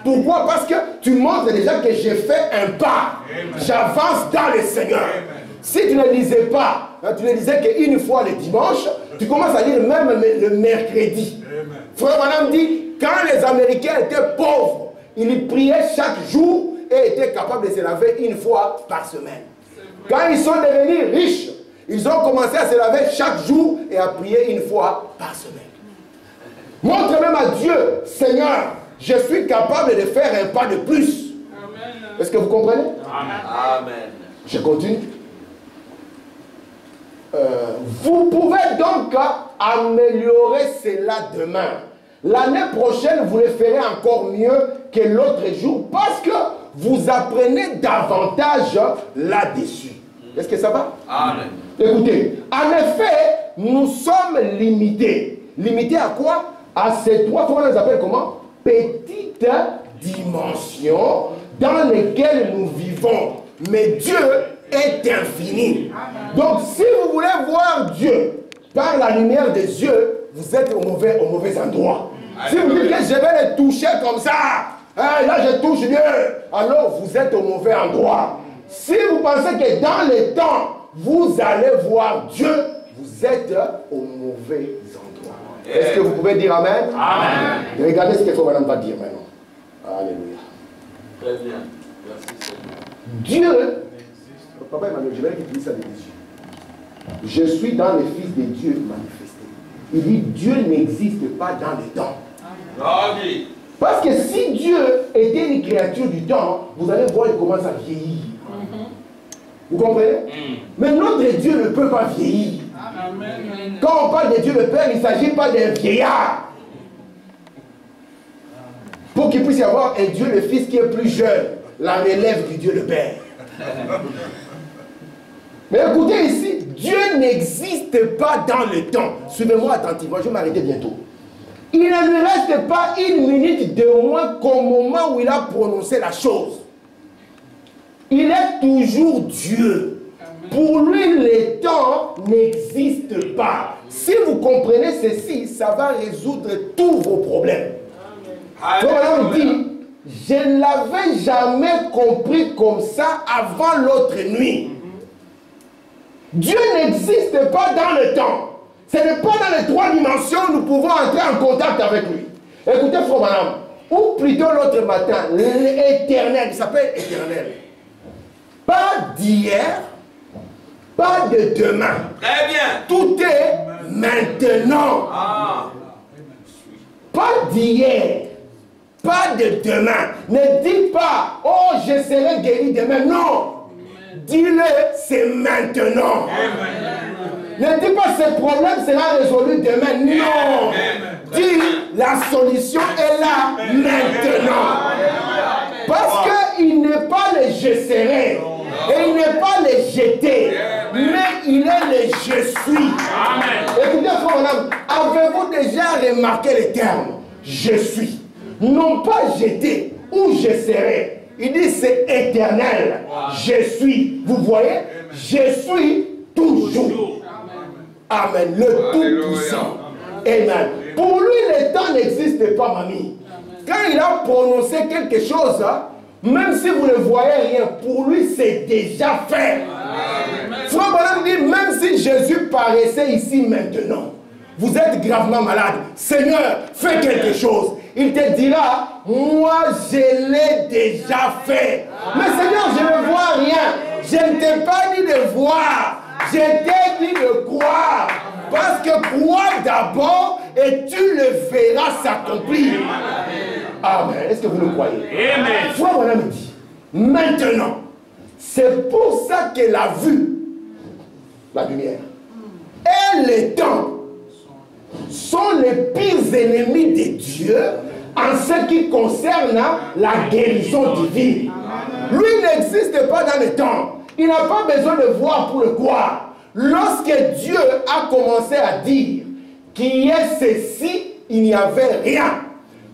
Pourquoi? Parce que tu montres déjà que j'ai fait un pas. J'avance dans le Seigneur. Amen. Si tu ne lisais pas, tu ne lisais qu'une fois le dimanche, tu commences à lire même le mercredi. Amen. Frère Madame dit, quand les Américains étaient pauvres, ils priaient chaque jour et étaient capables de se laver une fois par semaine. Quand ils sont devenus riches, ils ont commencé à se laver chaque jour et à prier une fois par semaine. Montre même à Dieu, Seigneur, je suis capable de faire un pas de plus. Est-ce que vous comprenez? Amen. Je continue. Vous pouvez donc améliorer cela demain. L'année prochaine, vous le ferez encore mieux que l'autre jour parce que vous apprenez davantage là-dessus. Est-ce que ça va? Amen. Écoutez, en effet, nous sommes limités. Limités à quoi? À ces trois, comment on les appelle comment? Petites dimensions dans lesquelles nous vivons. Mais Dieu est infini. Donc, si vous voulez voir Dieu par la lumière des yeux, vous êtes au mauvais endroit. Si vous dites que je vais le toucher comme ça, hein, là je touche Dieu, alors vous êtes au mauvais endroit. Si vous pensez que dans le temps, vous allez voir Dieu, vous êtes au mauvais endroit. Est-ce que vous pouvez dire Amen? Amen. Regardez ce que Madame va dire maintenant. Alléluia. Très bien. Merci Seigneur. Dieu, Papa Emmanuel, je vais dire ça des yeux. Je suis dans le Fils de Dieu manifesté. Il dit Dieu n'existe pas dans le temps. Amen. Parce que si Dieu était une créature du temps, vous allez voir, il commence à vieillir. Vous comprenez? Mais notre Dieu ne peut pas vieillir. Amen. Quand on parle de Dieu le Père, il ne s'agit pas d'un vieillard. Pour qu'il puisse y avoir un Dieu le Fils qui est plus jeune, la relève du Dieu le Père. Mais écoutez ici, Dieu n'existe pas dans le temps. Suivez-moi attentivement, je vais m'arrêter bientôt. Il ne lui reste pas une minute de moins qu'au moment où il a prononcé la chose. Il est toujours Dieu. Pour lui, le temps n'existe pas. Si vous comprenez ceci, ça va résoudre tous vos problèmes. Donc on dit, je ne l'avais jamais compris comme ça avant l'autre nuit. Dieu n'existe pas dans le temps. Ce n'est pas dans les 3 dimensions où nous pouvons entrer en contact avec lui. Écoutez, frère madame, ou plutôt l'autre matin, l'éternel, il s'appelle éternel. Pas d'hier, pas de demain. Très bien. Tout est maintenant. Ah. Pas d'hier, pas de demain. Ne dis pas, oh, je serai guéri demain. Non. Dis-le, c'est maintenant. Ne dis pas, ce problème sera résolu demain. Non. Dis, la solution est là maintenant. Parce qu'il n'est pas le je serai. Et il n'est pas le jeter. Mais il est le je suis. Écoutez, frère, madame, avez-vous déjà remarqué le terme je suis? Non pas jeter ou je serai. Il dit c'est éternel. Je suis. Vous voyez? Je suis toujours. Amen. Le Tout-Puissant. Amen. Pour lui, le temps n'existe pas, mamie. Quand il a prononcé quelque chose, même si vous ne voyez rien, pour lui c'est déjà fait. Frère Branham dit, même si Jésus paraissait ici maintenant, vous êtes gravement malade, Seigneur, fais quelque chose. Il te dira, moi je l'ai déjà fait. Mais Seigneur, je ne vois rien. Je ne t'ai pas dit de voir, je t'ai dit de croire. Parce que crois d'abord et tu le verras s'accomplir. Amen. Est-ce que vous le croyez? Amen. Frère Branham dit, maintenant, c'est pour ça que la vue, la lumière, et le temps sont les pires ennemis de Dieu en ce qui concerne la guérison divine. Lui n'existe pas dans le temps. Il n'a pas besoin de voir pour le croire. Lorsque Dieu a commencé à dire qu'il y ait ceci, il n'y avait rien.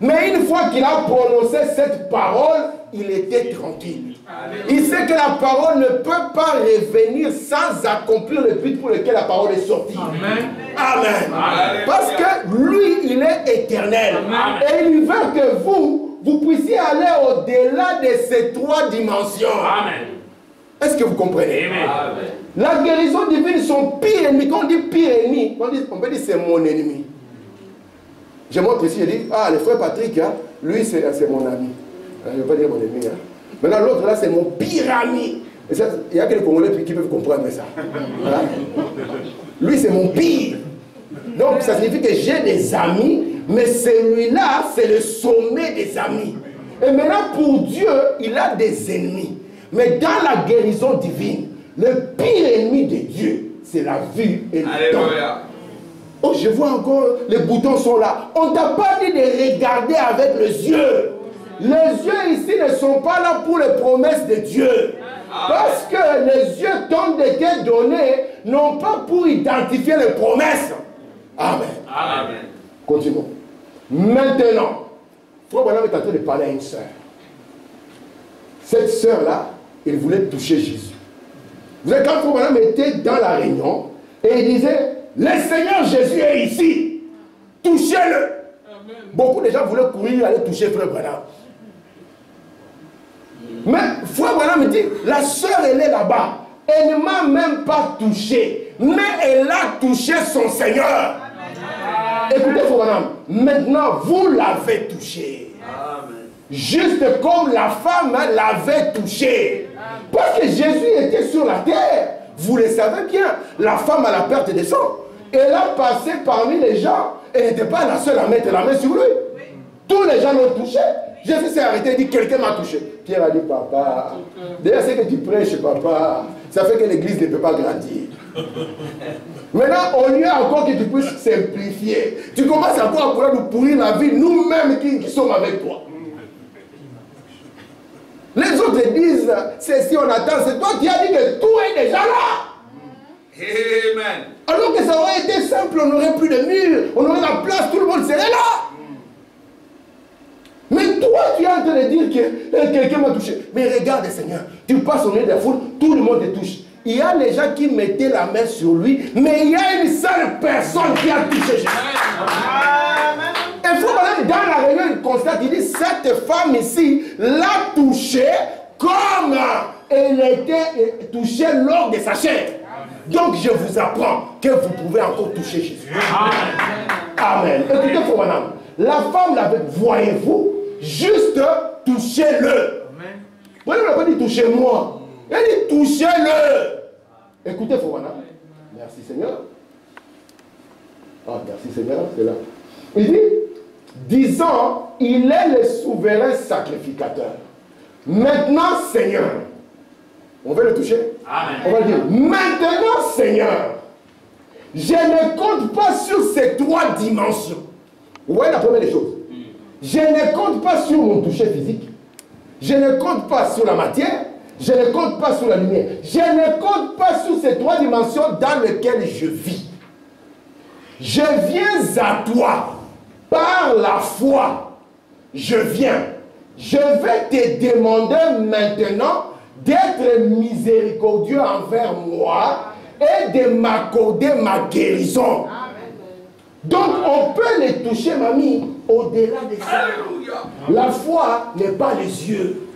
Mais une fois qu'il a prononcé cette parole, il était tranquille. Il sait que la parole ne peut pas revenir sans accomplir le but pour lequel la parole est sortie. Amen. Amen. Parce que lui, il est éternel. Amen. Et il veut que vous puissiez aller au-delà de ces trois dimensions. Amen. Est-ce que vous comprenez? Amen. La guérison divine, son pire ennemi. Quand on dit pire ennemi, on peut dire c'est mon ennemi. Je montre ici, je dis, ah, le frère Patrick, hein, lui c'est mon ami. Je ne veux pas dire mon ennemi. Hein. Maintenant l'autre là c'est mon pire ami. Il y a que les Congolais qui peuvent comprendre ça. Voilà. Lui c'est mon pire. Donc ça signifie que j'ai des amis, mais celui-là c'est le sommet des amis. Et maintenant pour Dieu, il a des ennemis. Mais dans la guérison divine, le pire ennemi de Dieu, c'est la vue et le temps. Oh, je vois encore, les boutons sont là. On ne t'a pas dit de regarder avec les yeux. Les yeux ici ne sont pas là pour les promesses de Dieu. Parce que les yeux t'ont été donnés, non pas pour identifier les promesses. Amen. Amen. Continuons. Maintenant, Frère Branham est en train de parler à une sœur. Cette sœur-là, elle voulait toucher Jésus. Vous savez, quand Frère Branham était dans la réunion, et il disait, le Seigneur Jésus est ici. Touchez-le. Beaucoup de gens voulaient courir aller toucher Frère Branham. Mais Frère Branham me dit, la sœur elle est là-bas. Elle ne m'a même pas touché. Mais elle a touché son Seigneur. Écoutez Frère Branham, maintenant vous l'avez touché. Juste comme la femme l'avait touché. Parce que Jésus était sur la terre. Vous le savez bien, la femme à la perte de sang. Elle a passé parmi les gens. Elle n'était pas la seule à mettre la main sur lui. Tous les gens l'ont touché. Jésus s'est arrêté et dit, quelqu'un m'a touché. Pierre a dit, papa, d'ailleurs c'est que tu prêches, papa. Ça fait que l'église ne peut pas grandir. Maintenant, au lieu encore que tu puisses simplifier, tu commences encore à vouloir nous pourrir la vie, nous-mêmes qui sommes avec toi. Les autres disent, c'est si on attend, c'est toi qui as dit que tout est déjà là. Amen. Alors que ça aurait été simple, on n'aurait plus de murs, on aurait la place, tout le monde serait là. Mais toi, tu es en train de dire que quelqu'un m'a touché. Mais regarde, Seigneur, tu passes au milieu de la foule, tout le monde te touche. Il y a les gens qui mettaient la main sur lui, mais il y a une seule personne qui a touché Jésus. Et il faut même dans la réunion, il constate, il dit, cette femme ici l'a touché comme elle était touchée lors de sa chair. Donc je vous apprends que vous pouvez encore toucher Jésus. Amen. Écoutez, frère madame, la femme l'avait, voyez-vous, juste touchez-le. Vous n'avez pas dit touchez-moi. Elle dit touchez-le. Écoutez, frère madame. Merci Seigneur. Ah, merci Seigneur, c'est là. Il dit, disant, il est le souverain sacrificateur. Maintenant, Seigneur, on va le toucher. Amen. On va dire, maintenant, Seigneur, je ne compte pas sur ces trois dimensions. Vous voyez la première des choses. Je ne compte pas sur mon toucher physique. Je ne compte pas sur la matière. Je ne compte pas sur la lumière. Je ne compte pas sur ces trois dimensions dans lesquelles je vis. Je viens à toi par la foi. Je viens. Je vais te demander maintenant d'être miséricordieux envers moi et de m'accorder ma guérison. Donc on peut les toucher, mamie, au-delà de ça. La foi n'est pas les yeux.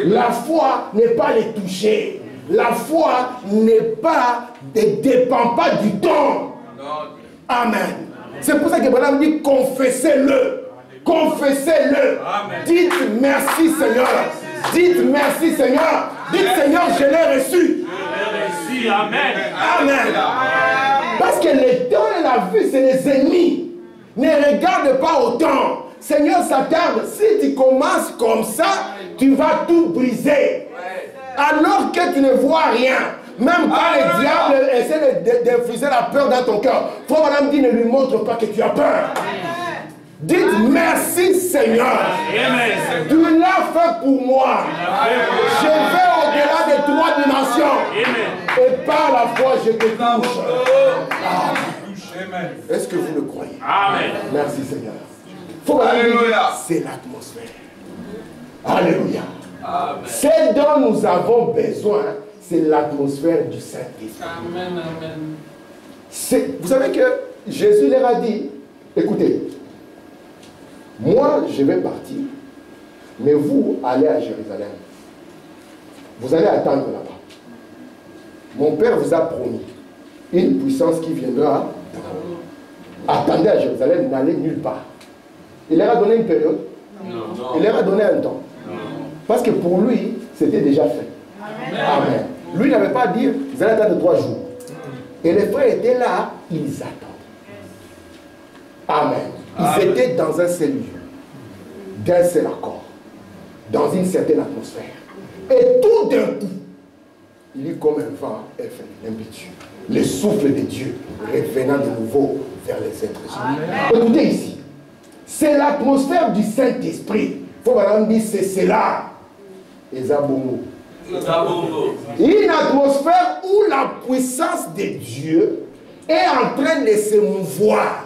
La foi n'est pas les toucher. La foi ne dépend pas du temps. Amen. C'est pour ça que Branham dit confessez-le. Confessez-le. Dites merci Seigneur. Dites merci Seigneur. Dites Seigneur, je l'ai reçu. Amen. Amen. Parce que le temps et la vue, c'est les ennemis. Ne regarde pas au temps. Seigneur s'attarde. Si tu commences comme ça, tu vas tout briser. Alors que tu ne vois rien. Même quand le diable essaie d'infuser la peur dans ton cœur, Frère Branham dit, ne lui montre pas que tu as peur. Dites merci Seigneur. Tu l'as fait pour moi. Je vais au-delà des 3 dimensions. Et par la foi, je te touche. Est-ce que vous le croyez? Amen. Merci Seigneur. Alléluia. C'est l'atmosphère. Alléluia. Ce dont nous avons besoin, c'est l'atmosphère du Saint-Esprit. Amen, amen. Vous savez que Jésus leur a dit, écoutez, moi je vais partir, mais vous allez à Jérusalem. Vous allez attendre là-bas. Mon Père vous a promis une puissance qui viendra. Attendez à Jérusalem, n'allez nulle part. Il leur a donné une période. Non. Il leur a donné un temps. Non. Parce que pour lui, c'était déjà fait. Amen. Amen. Lui n'avait pas dit, vous allez attendre 3 jours. Et les frères étaient là, ils attendent. Amen. Ils étaient dans un seul lieu, d'un seul accord, dans une certaine atmosphère. Et tout d'un coup, il y eut comme un vent impétueux, le souffle de Dieu revenant de nouveau vers les êtres humains. Écoutez ici, c'est l'atmosphère du Saint-Esprit. Il faut vraiment dire, c'est cela. Esabomo. Une atmosphère où la puissance de Dieu est en train de se mouvoir.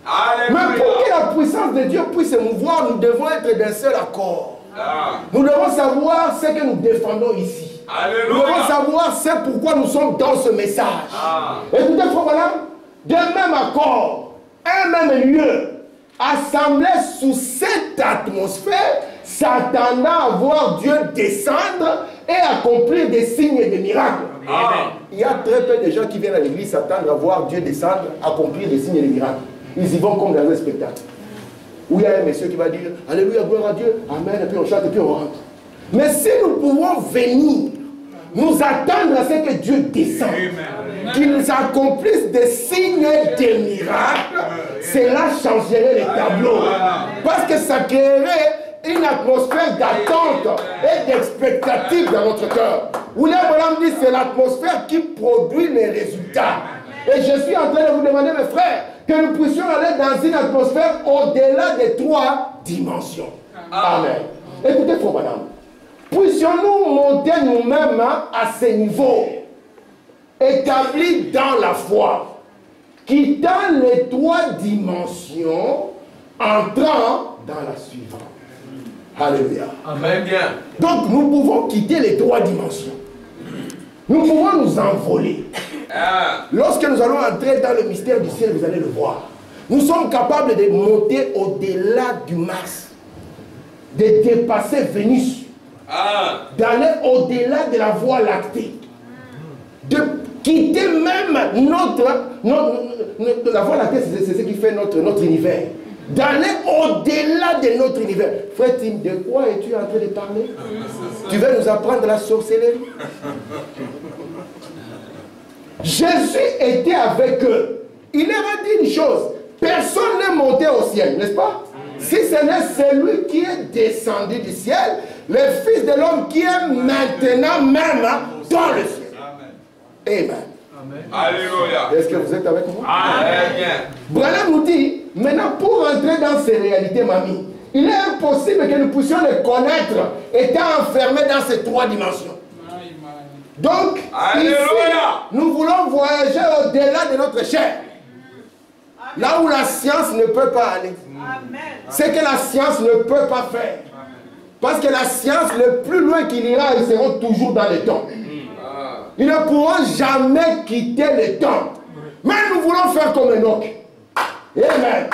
Alléluia. Mais pour que la puissance de Dieu puisse se mouvoir, nous devons être d'un seul accord. Nous devons savoir ce que nous défendons ici. Alléluia. Nous devons savoir ce pourquoi nous sommes dans ce message. Écoutez, frère Branham, d'un même accord, un même lieu, assemblés sous cette atmosphère, s'attendant à voir Dieu descendre et accomplir des signes et des miracles. Il y a très peu de gens qui viennent à l'église s'attendre à voir Dieu descendre, accomplir des signes et des miracles. Ils y vont comme dans un spectacle. Où il y a un monsieur qui va dire Alléluia, gloire à Dieu, Amen, et puis on chante et puis on rentre. Mais si nous pouvons venir, nous attendre à ce que Dieu descende, qu'il nous accomplisse des signes et des miracles, cela changerait les tableaux. Parce que ça créerait une atmosphère d'attente et d'expectative dans notre cœur. William Branham dit c'est l'atmosphère qui produit les résultats. Et je suis en train de vous demander, mes frères, que nous puissions aller dans une atmosphère au-delà des 3 dimensions. Amen. Écoutez, frère Branham, puissions-nous monter nous-mêmes à ce niveau, établis dans la foi, quittant les 3 dimensions, entrant dans la suivante. Alléluia. Amen. Bien. Donc nous pouvons quitter les 3 dimensions. Nous pouvons nous envoler. Lorsque nous allons entrer dans le mystère du ciel, vous allez le voir. Nous sommes capables de monter au-delà du Mars, de dépasser Vénus, d'aller au-delà de la Voie lactée, de quitter même la Voie lactée, c'est ce qui fait notre univers. D'aller au-delà de notre univers. Frère Tim, de quoi es-tu en train de parler? Tu veux nous apprendre la sorcellerie? Jésus était avec eux. Il leur a dit une chose. Personne n'est monté au ciel, n'est-ce pas? Si ce n'est celui qui est descendu du ciel, le Fils de l'homme qui est maintenant même dans le ciel. Amen. Alléluia. Est-ce que vous êtes avec moi? Amen. Branham nous dit, maintenant pour entrer dans ces réalités, mamie, il est impossible que nous puissions les connaître étant enfermés dans ces 3 dimensions. Donc, ici, nous voulons voyager au-delà de notre chair. Là où la science ne peut pas aller. C'est que la science ne peut pas faire. Parce que la science, le plus loin qu'il ira, ils seront toujours dans le temps. Ils ne pourront jamais quitter le temps. Mais nous voulons faire comme Enoch. Amen.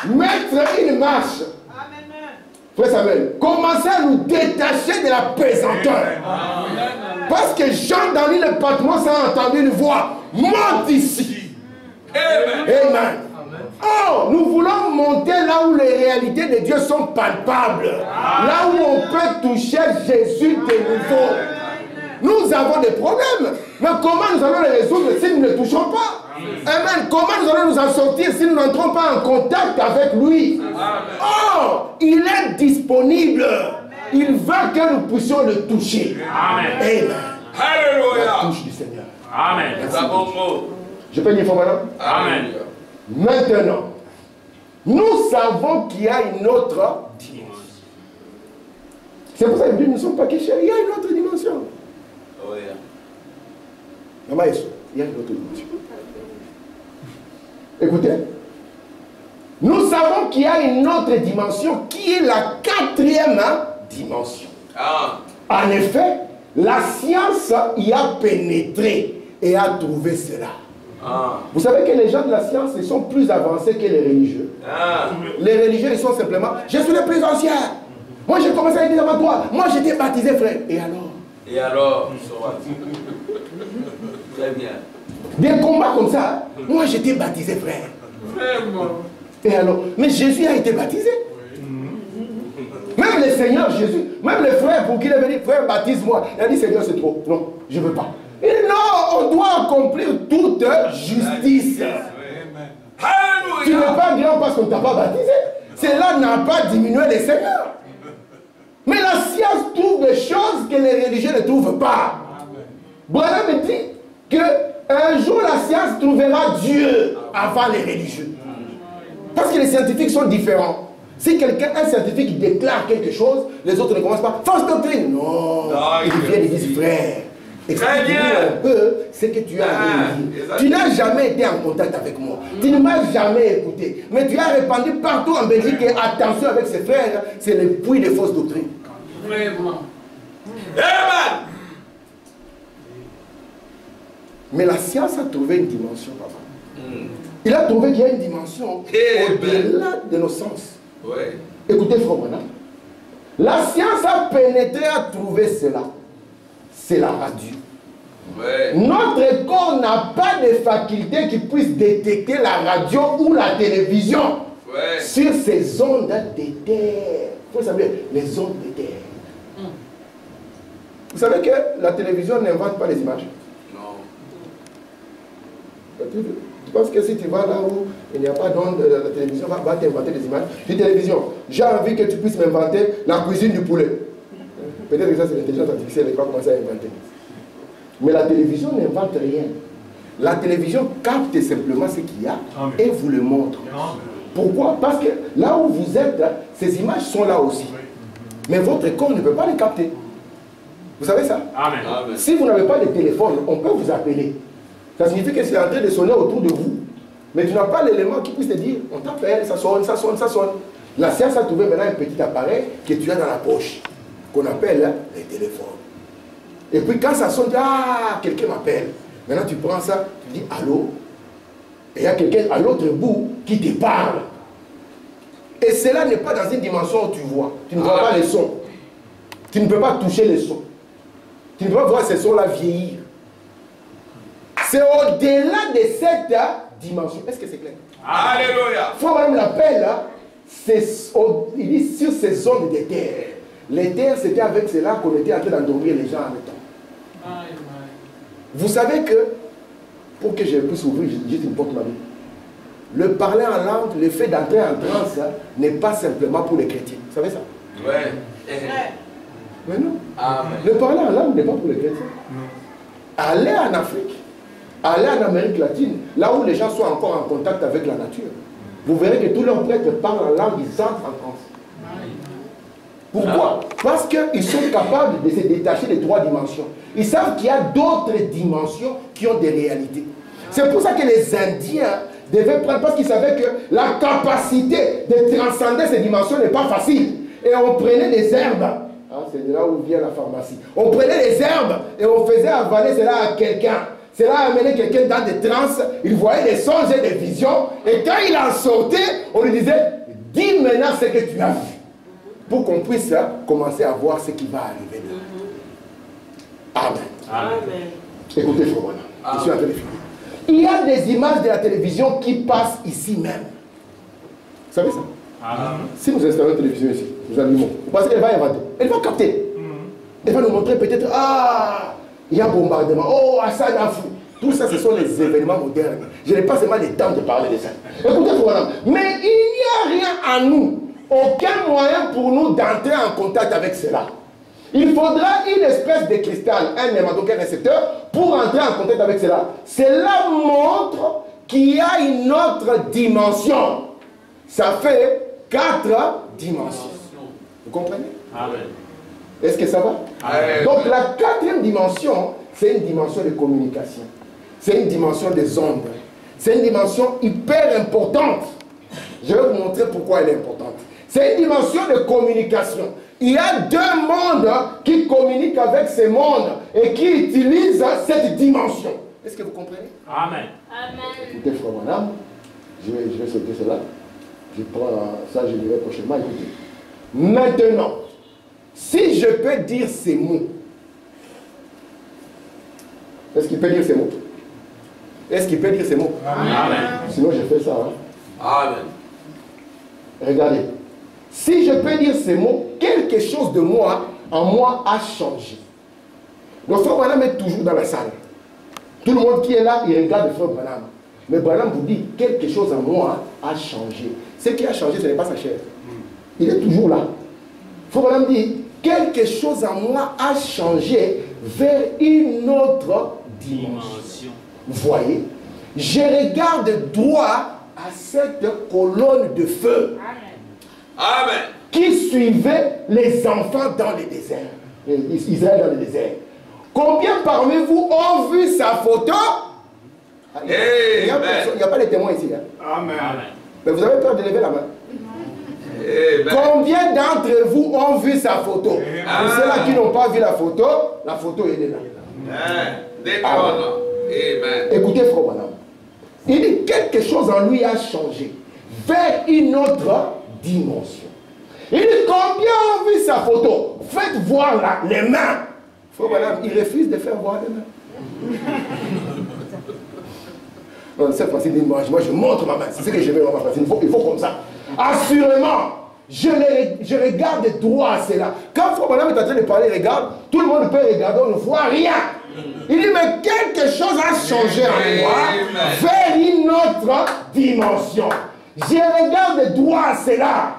Mettre une marche Frère Samuel, commencez à nous détacher de la pesanteur. Parce que Jean dans l'île de Patmos a entendu une voix. Monte ici. Amen. Oh, nous voulons monter là où les réalités de Dieu sont palpables. Là où on peut toucher Jésus de nouveau. Nous avons des problèmes. Mais comment nous allons les résoudre si nous ne les touchons pas? Amen. Comment nous allons nous en sortir si nous n'entrons pas en contact avec lui? Oh, il est disponible. Il veut que nous puissions le toucher. Amen. Amen. Alléluia. La touche du Seigneur. Amen. Je peux dire maintenant? Amen. Maintenant, nous savons qu'il y a une autre dimension. C'est pour ça que nous ne sommes pas cachés. Il y a une autre dimension. Oh, yeah. Maman, il y a une autre dimension. Écoutez, nous savons qu'il y a une autre dimension qui est la 4e dimension. En effet, la science y a pénétré et a trouvé cela. Vous savez que les gens de la science ils sont plus avancés que les religieux. Les religieux ils sont simplement, je suis le plus ancien. Moi j'ai commencé à l'église avant toi. Moi j'étais baptisé frère. Et alors? Et alors? Très bien. Des combats comme ça. Moi j'étais baptisé frère. Et alors? Mais Jésus a été baptisé. Même le Seigneur Jésus, même les frères pour qui il est venu, frère baptise-moi. Il a dit Seigneur c'est trop. Non, je ne veux pas. Et non, on doit accomplir toute justice. Tu n'es pas grand parce qu'on ne t'a pas baptisé. Cela n'a pas diminué les seigneurs. Mais la science trouve des choses que les religieux ne trouvent pas. Branham me dit qu'un jour la science trouvera Dieu avant les religieux. Parce que les scientifiques sont différents. Si quelqu'un, un scientifique, déclare quelque chose, les autres ne commencent pas. Fausse doctrine. Non. Ils viennent et disent frère. Explique-moi un peu ce que tu as dit. Tu n'as jamais été en contact avec moi. Tu ne m'as jamais écouté. Mais tu as répandu partout en Belgique et attention avec ses frères, c'est le puits de fausses doctrines. Vraiment. Amen. Mais la science a trouvé une dimension, papa. Il a trouvé qu'il y a une dimension au-delà de nos sens. Écoutez, frère Branham. La science a pénétré, a trouvé cela. C'est la radio. Notre corps n'a pas de faculté qui puisse détecter la radio ou la télévision sur ces ondes de terre. Il faut savoir, les ondes de terre. Vous savez que la télévision n'invente pas les images? Non. Tu penses que si tu vas là où il n'y a pas d'onde, la télévision va t'inventer des images? Dis télévision, j'ai envie que tu puisses m'inventer la cuisine du poulet. Peut-être que ça c'est l'intelligence artificielle qui va commencer à inventer. Mais la télévision n'invente rien. La télévision capte simplement ce qu'il y a et vous le montre. Pourquoi? Parce que là où vous êtes, ces images sont là aussi. Mais votre corps ne peut pas les capter. Vous savez ça? Amen. Si vous n'avez pas de téléphone, on peut vous appeler. Ça signifie que c'est en train de sonner autour de vous. Mais tu n'as pas l'élément qui puisse te dire, on t'appelle, ça sonne, ça sonne, ça sonne. La science a trouvé maintenant un petit appareil que tu as dans la poche, qu'on appelle les téléphones. Et puis quand ça sonne, ah, quelqu'un m'appelle. Maintenant tu prends ça, tu dis allô. Et il y a quelqu'un à l'autre bout qui te parle. Et cela n'est pas dans une dimension où tu vois. Tu ne vois pas les sons. Tu ne peux pas toucher les sons. Tu ne peux pas voir ces sons-là vieillir. C'est au-delà de cette dimension. Est-ce que c'est clair? Alléluia. Il faut même l'appel, il dit sur ces ondes de terre. Les terres, c'était avec cela qu'on était en train d'endormir les gens en même temps. Vous savez que, pour que je puisse ouvrir juste une porte ma vie, le parler en langue, le fait d'entrer en transe, n'est pas simplement pour les chrétiens. Vous savez ça? Ouais. Mais non. Amen. Le parler en langue n'est pas pour les chrétiens. Allez en Afrique, allez en Amérique latine, là où les gens sont encore en contact avec la nature. Vous verrez que tous leurs prêtres parlent en langue, ils entrent en transe. Pourquoi? Parce qu'ils sont capables de se détacher des 3 dimensions. Ils savent qu'il y a d'autres dimensions qui ont des réalités. C'est pour ça que les Indiens devaient prendre, parce qu'ils savaient que la capacité de transcender ces dimensions n'est pas facile. Et on prenait des herbes. C'est de là où vient la pharmacie. On prenait des herbes et on faisait avaler cela à quelqu'un. Cela amenait quelqu'un dans des transes. Il voyait des songes et des visions. Et quand il en sortait, on lui disait, dis maintenant ce que tu as vu. pour qu'on puisse commencer à voir ce qui va arriver. Amen. Amen. Écoutez, frère Branham, je suis en train de finir. Il y a des images de la télévision qui passent ici même. Vous savez ça? Si nous installons une télévision ici, nous allumons, vous pensez qu'elle va inventer? Elle va capter. Elle va nous montrer peut-être, il y a bombardement, Assad a fou. Tout ça, ce sont les événements modernes. Je n'ai pas seulement le temps de parler de ça. Écoutez, frère, mais il n'y a rien en nous, aucun moyen pour nous d'entrer en contact avec cela. Il faudra une espèce de cristal, un hématocène, un récepteur, pour entrer en contact avec cela. Cela montre qu'il y a une autre dimension. Ça fait 4 dimensions. Vous comprenez? Amen. Est-ce que ça va? Amen. Donc la 4e dimension, c'est une dimension de communication. C'est une dimension des ondes. C'est une dimension hyper importante. Je vais vous montrer pourquoi elle est importante. C'est une dimension de communication. Il y a 2 mondes qui communiquent avec ces mondes et qui utilisent cette dimension. Est-ce que vous comprenez? Amen. Amen. Écoutez, frère Branham, je vais sauter cela. Je prends ça, je dirai prochainement. Écoutez. Maintenant, si je peux dire ces mots, est-ce qu'il peut dire ces mots? Est-ce qu'il peut dire ces mots? Amen. Sinon, je fais ça. Amen. Regardez. Si je peux dire ces mots, quelque chose de moi, en moi, a changé. Le frère Branham est toujours dans la salle. Tout le monde qui est là, il regarde le frère Branham. Mais Branham vous dit, quelque chose en moi a changé. Ce qui a changé, ce n'est pas sa chair. Il est toujours là. Le frère Branham dit, quelque chose en moi a changé vers une autre dimension. Vous voyez, je regarde droit à cette colonne de feu. Amen. Qui suivait les enfants dans le désert. Israël dans le désert. Combien parmi vous ont vu sa photo? Il n'y a pas de témoins ici. Amen. Mais vous avez peur de lever la main? Combien d'entre vous ont vu sa photo? Pour ceux-là qui n'ont pas vu la photo elle est là. Amen. Écoutez, frère Branham. Il dit quelque chose en lui a changé vers une autre dimension. Il dit combien ont vu sa photo? Faites voir les mains. Frère Branham, il refuse de faire voir les mains. Non, cette fois-ci, moi je montre ma main. C'est ce que je veux voir. Il faut comme ça. Assurément, je regarde droit à cela. Quand Frère Branham est en train de parler, regarde, tout le monde peut regarder, on ne voit rien. Il dit, mais quelque chose a changé en moi vers une autre dimension. Je regarde droit à cela.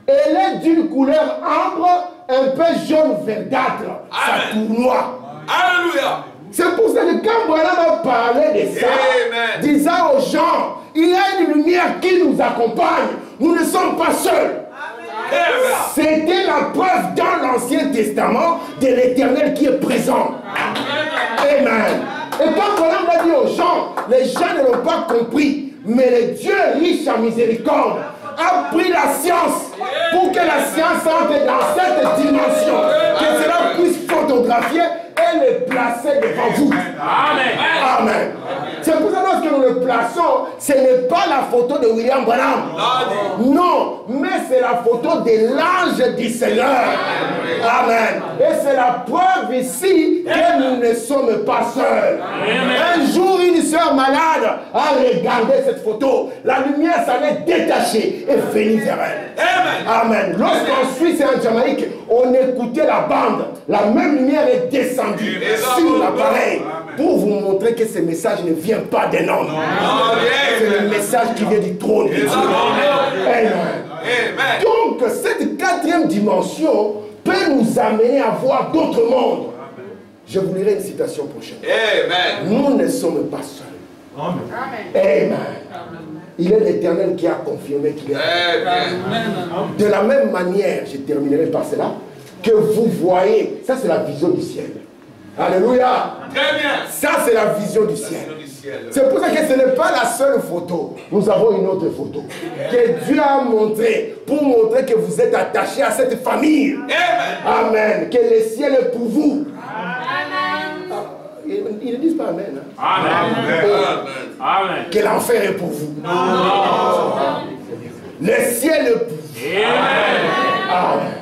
Elle est d'une couleur ambre, un peu jaune verdâtre. Ça tournoie. Alléluia. C'est pour ça que quand Branham a parlé de ça, disant aux gens, il y a une lumière qui nous accompagne. Nous ne sommes pas seuls. C'était la preuve dans l'Ancien Testament de l'Éternel qui est présent. Amen. Et quand Branham l'a dit aux gens, les gens ne l'ont pas compris. Mais le Dieu riche en miséricorde a pris la science pour que la science entre dans cette dimension. Que cela puisse photographier et le placer devant vous. Amen. Amen. C'est pour ça que lorsque nous le plaçons, ce n'est pas la photo de William Branham. Non, mais c'est la photo de l'ange du Seigneur. Amen. Et c'est la preuve ici que nous ne sommes pas seuls. Un jour, une soeur malade a regardé cette photo. La lumière s'en est détachée et venue vers elle. Amen. Lorsqu'en Suisse et en Jamaïque, on écoutait la bande, la même lumière est descendue sur l'appareil pour vous montrer que ce message ne vient pas d'un homme. C'est le message qui vient du trône de Dieu. Amen. Donc, cette 4e dimension peut nous amener à voir d'autres mondes. Je vous lirai une citation prochaine. Nous ne sommes pas seuls. Amen. Il est l'Éternel qui a confirmé qu'il est. De la même manière, je terminerai par cela, que vous voyez, ça c'est la vision du ciel. Alléluia. Très bien. Ça c'est la vision du ciel. C'est pour ça que ce n'est pas la seule photo. Nous avons une autre photo que Dieu a montrée pour montrer que vous êtes attachés à cette famille. Amen. Que le ciel est pour vous. Amen. Ils ne disent pas Amen. Amen. Amen. Que l'enfer est pour vous. Non. Le ciel est pour vous. Amen. Amen.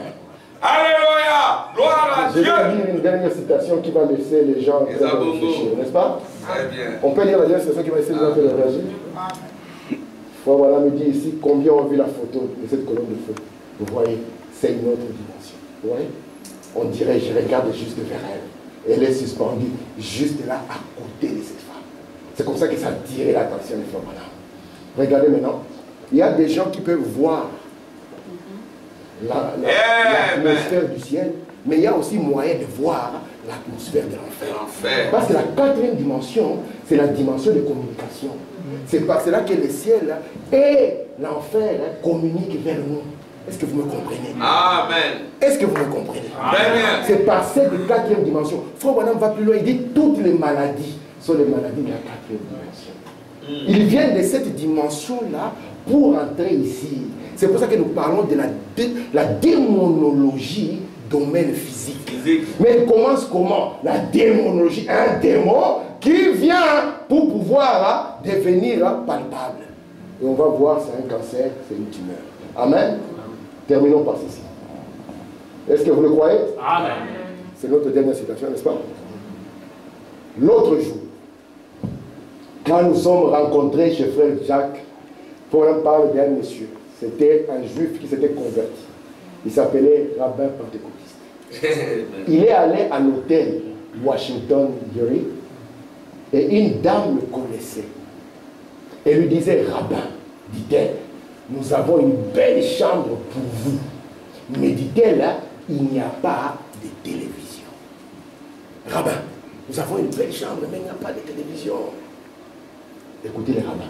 Alléluia. Gloire à Je Dieu. vais lire une dernière citation qui va laisser les gens réfléchir, n'est-ce pas? Très bien. On peut lire la dernière citation qui va laisser les gens réagir. Frère voilà me dit ici combien ont vu la photo de cette colonne de feu. Vous voyez, c'est une autre dimension. Vous voyez? On dirait, je regarde juste vers elle. Elle est suspendue juste là à côté de cette femme. C'est comme ça que ça a tiré l'attention des femmes. Regardez maintenant. Il y a des gens qui peuvent voir l'atmosphère du ciel, mais il y a aussi moyen de voir l'atmosphère de l'enfer. Parce que la quatrième dimension, c'est la dimension de communication. C'est par cela que le ciel et l'enfer communiquent vers nous. Est-ce que vous me comprenez? Amen. Est-ce que vous me comprenez? Très bien. C'est par cette quatrième dimension. Frère Branham va plus loin, il dit toutes les maladies sont les maladies de la quatrième dimension. Ils viennent de cette dimension-là pour entrer ici. C'est pour ça que nous parlons de la démonologie domaine physique. Mais il commence comment? La démonologie, un démon qui vient pour pouvoir devenir palpable. Et on va voir, c'est un cancer, c'est une tumeur. Amen. Terminons par ceci. Est-ce que vous le croyez? Amen. C'est notre dernière citation, n'est-ce pas? L'autre jour, quand nous sommes rencontrés chez Frère Jacques, pour en parler d'un monsieur, c'était un juif qui s'était converti. Il s'appelait Rabbin Pentecôtiste. Il est allé à l'hôtel Washington Urey et une dame le connaissait. Elle lui disait, Rabbin, dit-elle, nous avons une belle chambre pour vous. Mais dit-elle, il n'y a pas de télévision. Rabbin, nous avons une belle chambre, mais il n'y a pas de télévision. Écoutez les rabbins.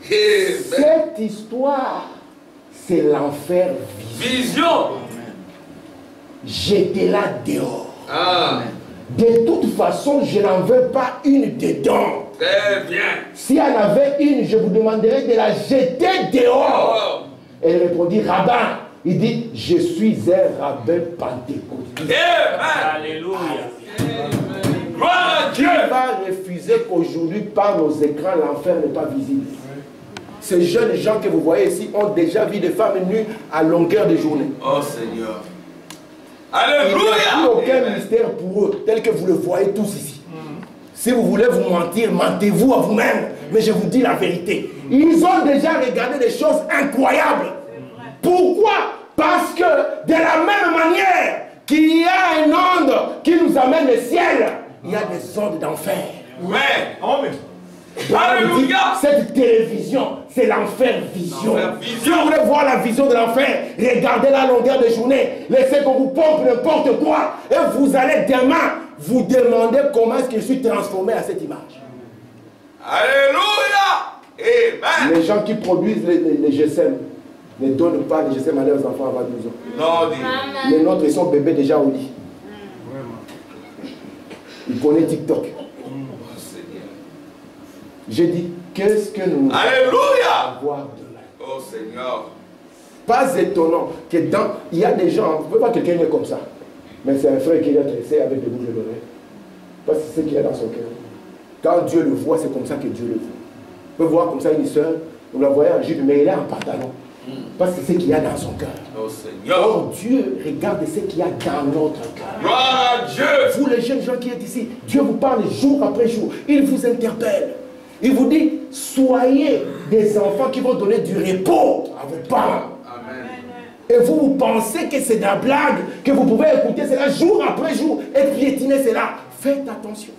Cette histoire, c'est l'enfer vision. Jetez-la dehors. Amen. De toute façon, je n'en veux pas une dedans. Très bien. Si elle avait une, je vous demanderais de la jeter dehors. Elle répondit, rabbin. Il dit, je suis un rabbin pentecôtiste. Alléluia. Gloire à Dieu. Qui va refuser qu'aujourd'hui, par nos écrans, l'enfer n'est pas visible? Ces jeunes gens que vous voyez ici ont déjà vu des femmes nues à longueur de journée. Oh Seigneur. Il n'y a Alléluia. aucun mystère pour eux, tel que vous le voyez tous ici. Si vous voulez vous mentir, mentez-vous à vous-même. Mais je vous dis la vérité. Ils ont déjà regardé des choses incroyables. Pourquoi? Parce que de la même manière qu'il y a une onde qui nous amène le ciel, il y a des ondes d'enfer. Ouais. Amen. Alléluia. Cette télévision, c'est l'enfer vision. Si vous Vision. voulez voir la vision de l'enfer, regardez-la à longueur de journée. Laissez qu'on vous pompe n'importe quoi. Et vous allez demain vous demander comment est-ce que je suis transformé à cette image. Alléluia. Amen. Les gens qui produisent les GSM ne donnent pas les GSM à leurs enfants avant 12 ans. Non, dit. Les nôtres, ils sont bébés déjà au lit. Ils connaissent TikTok. Oh Seigneur. J'ai dit, qu'est-ce que nous Alléluia. avoir demain? Oh Seigneur. Pas étonnant que il y a des gens, vous ne pouvez pas quelqu'un est comme ça, mais c'est un frère qui est tressé avec des boucles d'oreilles. Parce que c'est ce qu'il y a dans son cœur. Quand Dieu le voit, c'est comme ça que Dieu le voit. Vous pouvez voir comme ça une soeur, vous la voyez en jupe, mais elle est en pantalon. Parce que c'est ce qu'il y a dans son cœur. Oh Seigneur. Or, Dieu regarde ce qu'il y a dans notre cœur. Gloire à Dieu. Vous les jeunes gens qui êtes ici, Dieu vous parle jour après jour. Il vous interpelle. Il vous dit, soyez des enfants qui vont donner du repos à vos parents. Amen. Et vous pensez que c'est de la blague, que vous pouvez écouter cela jour après jour et piétiner cela. Faites attention.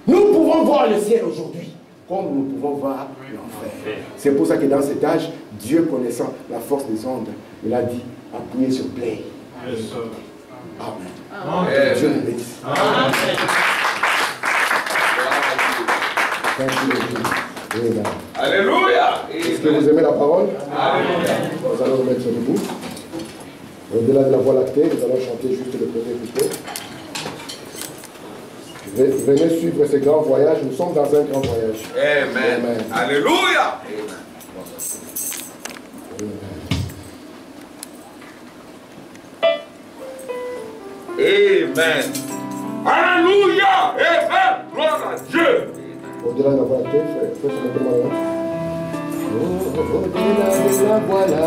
Nous pouvons voir le ciel aujourd'hui, comme nous pouvons voir l'enfer. C'est pour ça que dans cet âge, Dieu connaissant la force des ondes, il a dit, appuyez sur play. Amen. Amen. Dieu nous bénisse. Amen. Alléluia. Est-ce que vous aimez la parole? Alléluia. Nous allons nous mettre debout. Au-delà de la voie lactée, nous allons chanter juste le premier couplet. Venez suivre ce grand voyage. Nous sommes dans un grand voyage. Amen. Amen. Alléluia. Amen. Alléluia. Amen. Gloire à Dieu. Au-delà de la voie lactée, faites ce que au-delà de la voie lactée.